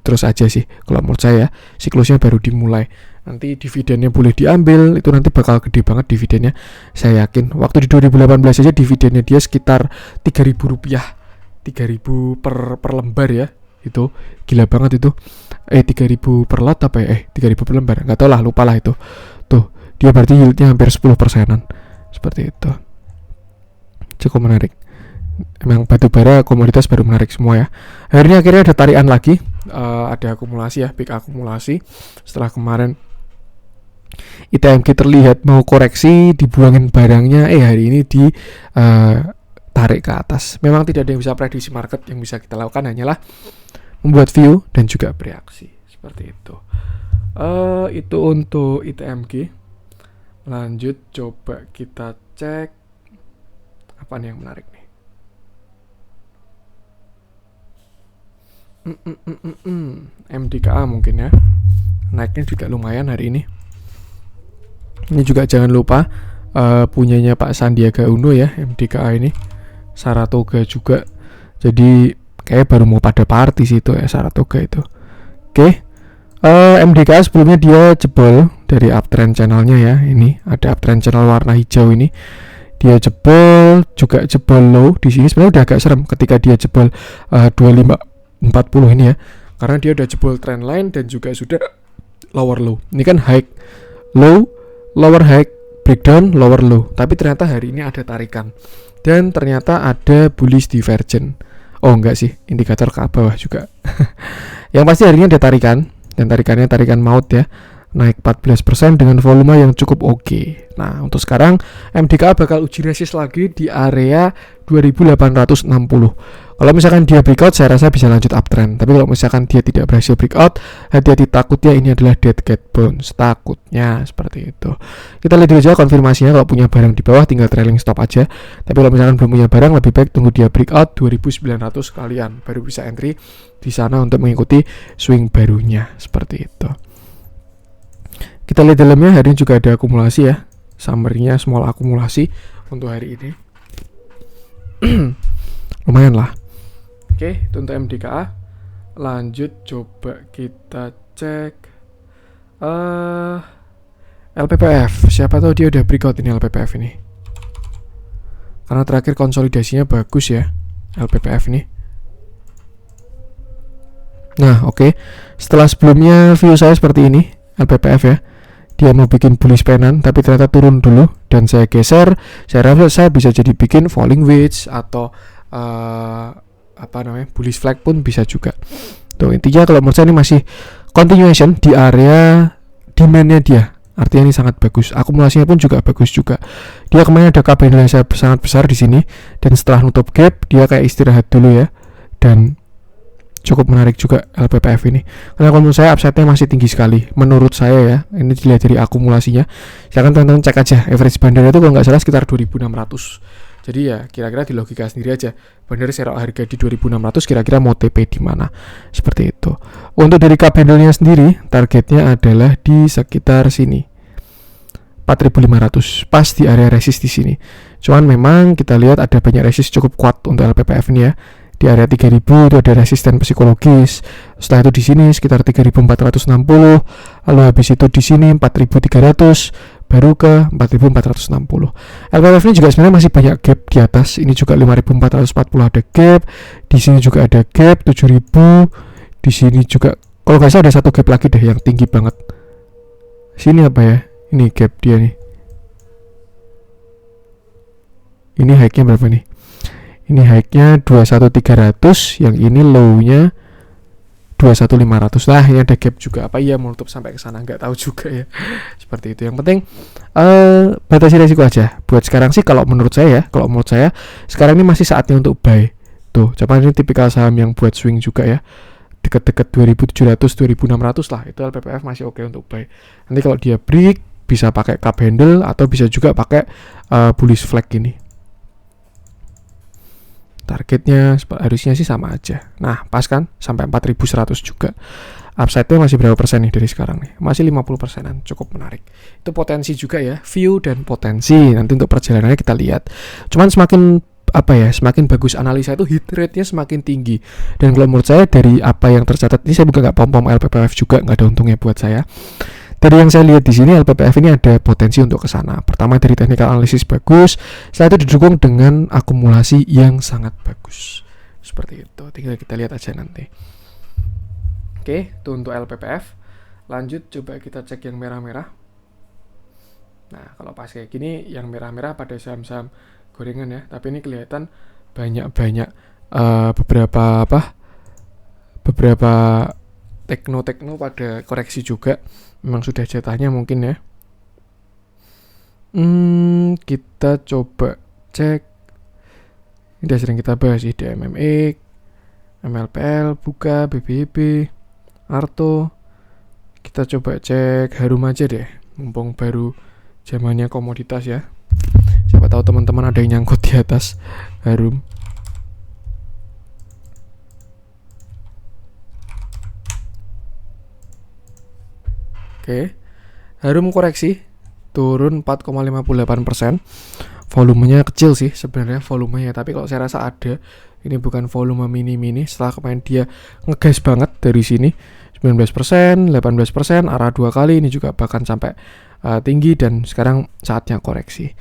S1: terus aja sih. Kalau menurut saya siklusnya baru dimulai. Nanti dividennya boleh diambil, itu nanti bakal gede banget dividennya. Saya yakin. Waktu di 2018 aja dividennya dia sekitar 3.000 rupiah. 3.000 per lembar ya. Itu gila banget itu. 3.000 per lot apa ya? 3.000 per lembar. Enggak tahu lah, lupa lah itu. Tuh, dia berarti yieldnya hampir 10%-an. Seperti itu. Cukup menarik. Emang batubara komoditas baru menarik semua ya. Hari ini akhirnya ada tarikan lagi, ada akumulasi ya, peak akumulasi. Setelah kemarin ITMG terlihat mau koreksi, dibuangin barangnya, hari ini ditarik ke atas. Memang tidak ada yang bisa prediksi market, yang bisa kita lakukan hanyalah membuat view dan juga bereaksi. Seperti itu. Itu untuk ITMG. Lanjut coba kita cek apa nih yang menarik nih. MDKA mungkin ya, naiknya juga lumayan hari ini. Ini juga jangan lupa punyanya Pak Sandiaga Uno ya, MDKA ini, Saratoga juga. Jadi kayak baru mau pada party sih itu ya, Saratoga itu. Oke. MDKA sebelumnya dia jebol dari uptrend channelnya ya. Ini ada uptrend channel warna hijau ini. Dia jebol, juga jebol low di sini. Sebenarnya udah agak serem ketika dia jebol 2540 ini ya, karena dia udah jebol trend line dan juga sudah lower low. Ini kan high low, lower high, breakdown, lower low. Tapi ternyata hari ini ada tarikan dan ternyata ada bullish divergence. Oh enggak sih, indikator ke bawah juga. Yang pasti hari ini ada tarikan, dan tarikannya tarikan maut ya, naik 14% dengan volume yang cukup oke. Nah, untuk sekarang MDKA bakal uji resist lagi di area 2860. Kalau misalkan dia breakout, saya rasa bisa lanjut uptrend. Tapi kalau misalkan dia tidak berhasil breakout, hati-hati, takutnya ini adalah dead cat bounce. Takutnya seperti itu. Kita lihat dulu aja konfirmasinya. Kalau punya barang di bawah tinggal trailing stop aja. Tapi kalau misalkan belum punya barang, lebih baik tunggu dia breakout 2900 sekalian, baru bisa entry di sana untuk mengikuti swing barunya seperti itu. Kita lihat dalamnya, hari ini juga ada akumulasi ya. Summary-nya small akumulasi untuk hari ini. Lumayan lah. Oke, itu untuk MDKA. Lanjut coba kita cek LPPF. Siapa tahu dia udah breakout ini LPPF ini. Karena terakhir konsolidasinya bagus ya LPPF ini. Nah, oke. Setelah sebelumnya view saya seperti ini LPPF ya. Dia mau bikin bullish penan tapi ternyata turun dulu dan saya geser. Saya rasa saya bisa jadi bikin falling wedge atau bullish flag pun bisa juga. Tuh, intinya kalau menurut saya ini masih continuation di area demand-nya dia. Artinya ini sangat bagus. Akumulasinya pun juga bagus juga. Dia kemarin ada candle yang sangat besar di sini dan setelah nutup gap dia kayak istirahat dulu ya. Dan cukup menarik juga LPPF ini. Karena kalau menurut saya upside-nya masih tinggi sekali. Menurut saya ya, ini dilihat dari akumulasinya. Silakan teman-teman cek aja. Average bandar itu kalau nggak salah sekitar 2600. Jadi ya kira-kira di logika sendiri aja. Bandar serok harga di 2600 kira-kira mau TP di mana. Seperti itu. Untuk dari candle-nya sendiri, targetnya adalah di sekitar sini. 4500, pas di area resist di sini. Cuman memang kita lihat ada banyak resist cukup kuat untuk LPPF ini ya. Di area 3000 itu ada resisten psikologis. Setelah itu di sini sekitar 3460, lalu habis itu di sini 4300, baru ke 4460. LPPF ini juga sebenarnya masih banyak gap di atas. Ini juga 5440 ada gap. Di sini juga ada gap 7000. Di sini juga kalau nggak salah ada satu gap lagi deh yang tinggi banget. Sini apa ya? Ini gap dia nih. Ini high-nya berapa nih? Ini high-nya 21300, yang ini low-nya 21500. Nah, ini ada gap juga. Apa iya menutup sampai ke sana? Nggak tahu juga ya. Seperti itu. Yang penting batasi resiko aja. Buat sekarang sih kalau menurut saya sekarang ini masih saatnya untuk buy. Tuh, coba ini tipikal saham yang buat swing juga ya. Dekat-dekat 2700, 2600 lah. Itu LPPF masih oke untuk buy. Nanti kalau dia break bisa pakai cup handle atau bisa juga pakai bullish flag ini. Targetnya harusnya sih sama aja. Nah, pas kan? Sampai 4100 juga. Upside-nya masih berapa persen nih dari sekarang nih? Masih 50%-an. Cukup menarik. Itu potensi juga ya. View dan potensi. Nanti untuk perjalanannya kita lihat. Cuman semakin bagus analisa itu hit rate-nya semakin tinggi. Dan kalau menurut saya dari apa yang tercatat, ini saya bukan nggak pom-pom LPPF juga, nggak ada untungnya buat saya. Dari yang saya lihat di sini LPPF ini ada potensi untuk ke sana. Pertama dari technical analysis bagus, setelah itu didukung dengan akumulasi yang sangat bagus. Seperti itu. Tinggal kita lihat aja nanti. Oke, itu untuk LPPF. Lanjut coba kita cek yang merah-merah. Nah, kalau pas kayak gini yang merah-merah pada saham-saham gorengan ya, tapi ini kelihatan banyak beberapa tekno pada koreksi juga. Memang sudah jatahnya mungkin ya. Kita coba cek. Ini udah sering kita bahas sih, DMMX, MLPL, Buka, BBB, Arto. Kita coba cek Harum aja deh, mumpung baru zamannya komoditas ya. Siapa tahu teman-teman ada yang nyangkut di atas Harum. Oke, Harum koreksi turun 4,58%. Volumenya kecil sih sebenarnya volumenya, tapi kalau saya rasa ada. Ini bukan volume mini-mini. Setelah kemarin dia ngegas banget dari sini 19%, 18%, arah 2 kali. Ini juga bahkan sampai tinggi dan sekarang saatnya koreksi.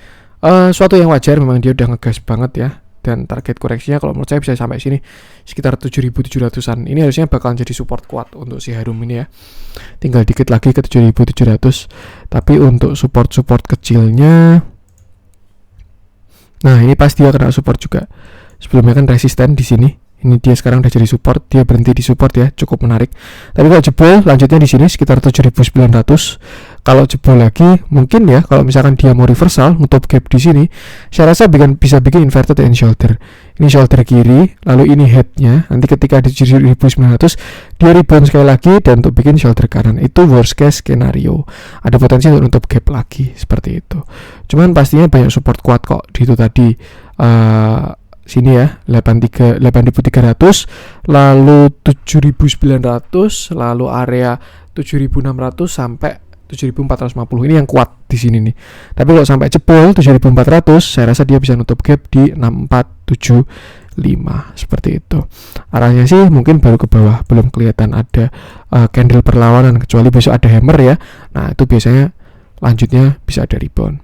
S1: Suatu yang wajar, memang dia udah ngegas banget ya. Dan target koreksinya kalau menurut saya bisa sampai sini sekitar 7.700-an. Ini harusnya bakal jadi support kuat untuk si Harum ini ya. Tinggal dikit lagi ke 7.700. Tapi untuk support kecilnya, nah ini pas dia kena support juga. Sebelumnya kan resisten di sini. Ini dia sekarang udah jadi support, dia berhenti di support ya, cukup menarik. Tapi kalau jebol lanjutnya di sini sekitar 7.900. kalau jebol lagi mungkin ya, kalau misalkan dia mau reversal nutup gap di sini, saya rasa bisa bikin inverted and shoulder. Ini shoulder kiri, lalu ini headnya. Nanti ketika di 7900 dia rebound sekali lagi dan untuk bikin shoulder kanan. Itu worst case skenario. Ada potensi untuk nutup gap lagi seperti itu. Cuman pastinya banyak support kuat kok di itu tadi. Sini ya 8300, lalu 7900, lalu area 7600 sampai 7450. Ini yang kuat di sini nih. Tapi kalau sampai jebol 7400, saya rasa dia bisa nutup gap di 6475 seperti itu. Arahnya sih mungkin baru ke bawah, belum kelihatan ada candle perlawanan kecuali besok ada hammer ya. Nah, itu biasanya lanjutnya bisa ada rebound.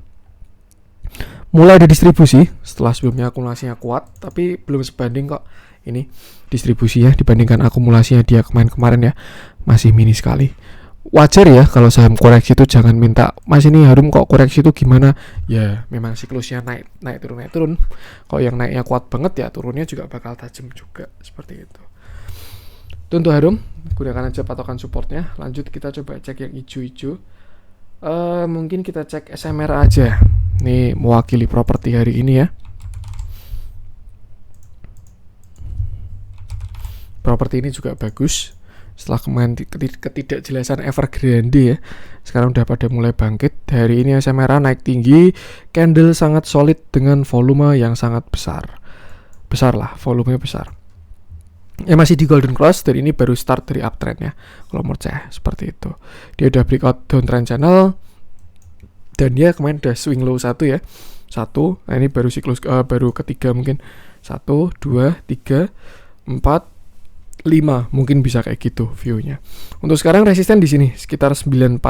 S1: Mulai ada distribusi setelah sebelumnya akumulasinya kuat, tapi belum sebanding kok ini distribusinya dibandingkan akumulasinya dia kemarin ya, masih mini sekali. Wajar ya kalau saham koreksi itu jangan minta, Mas ini Harum kok koreksi itu gimana? Ya memang siklusnya naik turun. Kalau yang naiknya kuat banget ya turunnya juga bakal tajam juga seperti itu. Itu untuk Harum, gunakan aja patokan supportnya. Lanjut kita coba cek yang hijau-hijau. Mungkin kita cek SMR aja. Ini mewakili properti hari ini ya. Properti ini juga bagus. Setelah kemarin ketidakjelasan Evergrande ya, sekarang udah pada mulai bangkit. Hari ini SMRA naik tinggi, candle sangat solid dengan volume yang sangat besar lah, volumenya besar. Ya masih di golden cross, dan ini baru start dari uptrend ya, kalau menurut saya seperti itu. Dia udah breakout downtrend channel, dan dia kemarin udah swing low 1 ya, 1. Nah ini baru siklus baru ketiga mungkin, 1, 2, 3, 4, 5 mungkin bisa kayak gitu viewnya. Untuk sekarang resisten di sini sekitar 945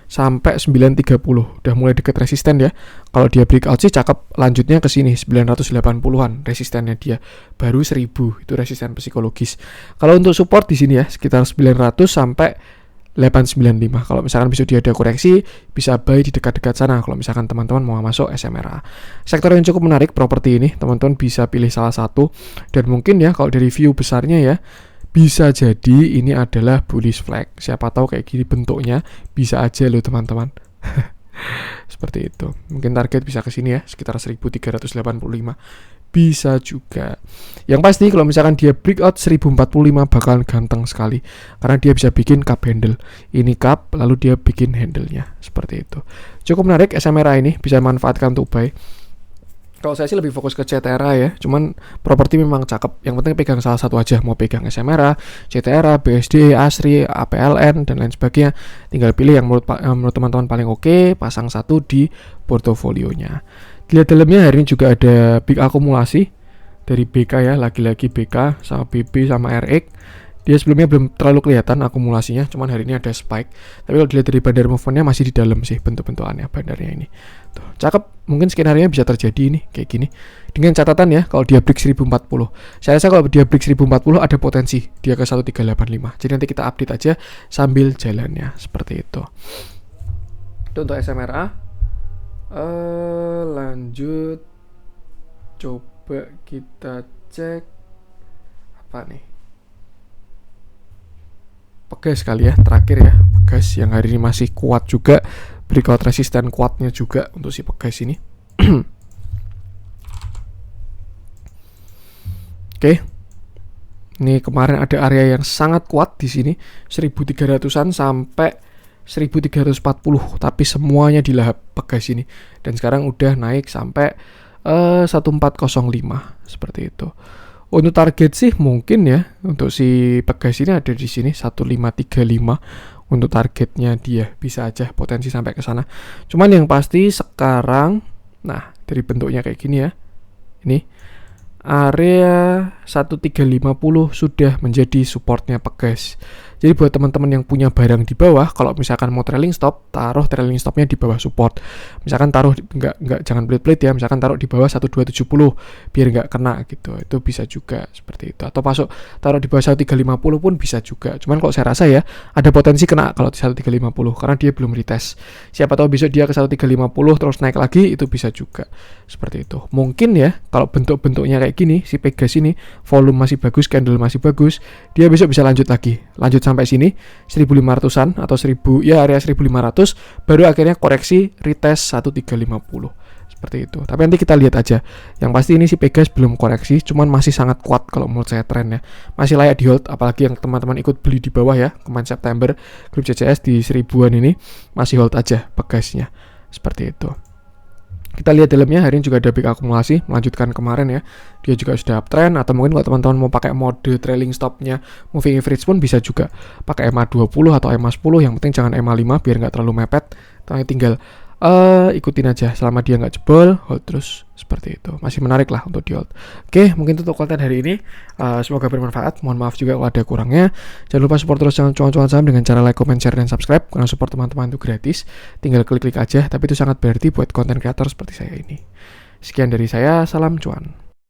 S1: sampai 930. Udah mulai deket resisten ya. Kalau dia breakout sih cakep, lanjutnya ke sini 980-an resistennya dia. Baru 1000 itu resisten psikologis. Kalau untuk support di sini ya sekitar 900 sampai 895. Kalau misalkan besok dia ada koreksi, bisa buy di dekat-dekat sana. Kalau misalkan teman-teman mau masuk SMRA. Sektor yang cukup menarik properti ini, teman-teman bisa pilih salah satu. Dan mungkin ya kalau dari view besarnya ya, bisa jadi ini adalah bullish flag. Siapa tahu kayak gini bentuknya, bisa aja loh teman-teman. Seperti itu. Mungkin target bisa ke sini ya, sekitar 1385. Bisa juga. Yang pasti kalau misalkan dia breakout 1045 bakalan ganteng sekali, karena dia bisa bikin cup handle. Ini cup, lalu dia bikin handle-nya seperti itu. Cukup menarik SMRA ini, bisa manfaatkan untuk buy. Kalau saya sih lebih fokus ke CTRA ya, cuman properti memang cakep. Yang penting pegang salah satu aja, mau pegang SMRA, CTRA, BSD, ASRI, APLN dan lain sebagainya. Tinggal pilih yang menurut teman-teman paling oke, pasang satu di portofolionya. Dilihat dalamnya hari ini juga ada big akumulasi dari BK ya, lagi-lagi BK sama BB sama RX. Dia sebelumnya belum terlalu kelihatan akumulasinya, cuman hari ini ada spike. Tapi kalau dilihat dari bandar movementnya masih di dalam sih bentuk-bentukannya bandarnya ini. Tuh, cakep. Mungkin skenario bisa terjadi ini kayak gini. Dengan catatan ya, kalau dia break 1040. Saya rasa kalau dia break 1040 ada potensi dia ke 1385. Jadi nanti kita update aja sambil jalannya seperti itu. Itu untuk SMRA. Lanjut, coba kita cek apa nih, Pegas kali ya, terakhir ya, Pegas yang hari ini masih kuat juga, breakout resisten kuatnya juga untuk si Pegas ini. Oke. Ini kemarin ada area yang sangat kuat di sini, 1300-an sampai 1340, tapi semuanya dilahap Pegas ini, dan sekarang udah naik sampai 1405 seperti itu. Untuk target sih mungkin ya untuk si Pegas ini ada di sini 1535 untuk targetnya, dia bisa aja potensi sampai ke sana. Cuman yang pasti sekarang, nah dari bentuknya kayak gini ya, ini area 1350 sudah menjadi supportnya Pegas. Jadi buat teman-teman yang punya barang di bawah, kalau misalkan mau trailing stop, taruh trailing stopnya di bawah support. Misalkan taruh enggak jangan pelit-pelit ya, misalkan taruh di bawah 1270 biar enggak kena gitu. Itu bisa juga seperti itu. Atau taruh di bawah 1350 pun bisa juga. Cuman kalau saya rasa ya ada potensi kena kalau di 1350 karena dia belum retest. Siapa tahu besok dia ke 1350 terus naik lagi, itu bisa juga. Seperti itu. Mungkin ya kalau bentuk-bentuknya kayak gini, si Pegas ini volume masih bagus, candle masih bagus, dia besok bisa lanjut lagi. Lanjut sampai sini 1500-an atau 1000 ya, area 1500, baru akhirnya koreksi retest 1350 seperti itu. Tapi nanti kita lihat aja. Yang pasti ini si Pegas belum koreksi, cuman masih sangat kuat kalau menurut saya trennya. Masih layak di hold, apalagi yang teman-teman ikut beli di bawah ya, kemarin September grup CCS di 1000-an ini masih hold aja Pegasnya. Seperti itu. Kita lihat dalamnya, hari ini juga ada big akumulasi melanjutkan kemarin ya. Dia juga sudah uptrend, atau mungkin kalau teman-teman mau pakai mode trailing stopnya moving average pun bisa juga pakai MA20 atau MA10, yang penting jangan MA5 biar nggak terlalu mepet. Tinggal ikutin aja selama dia nggak jebol, hold terus seperti itu. Masih menarik lah untuk di hold. Oke, mungkin itu untuk konten hari ini. Semoga bermanfaat. Mohon maaf juga kalau ada kurangnya. Jangan lupa support terus channel Cuan Saham dengan cara like, comment, share, dan subscribe. Karena support teman-teman itu gratis. Tinggal klik-klik aja, tapi itu sangat berarti buat konten kreator seperti saya ini. Sekian dari saya, salam cuan.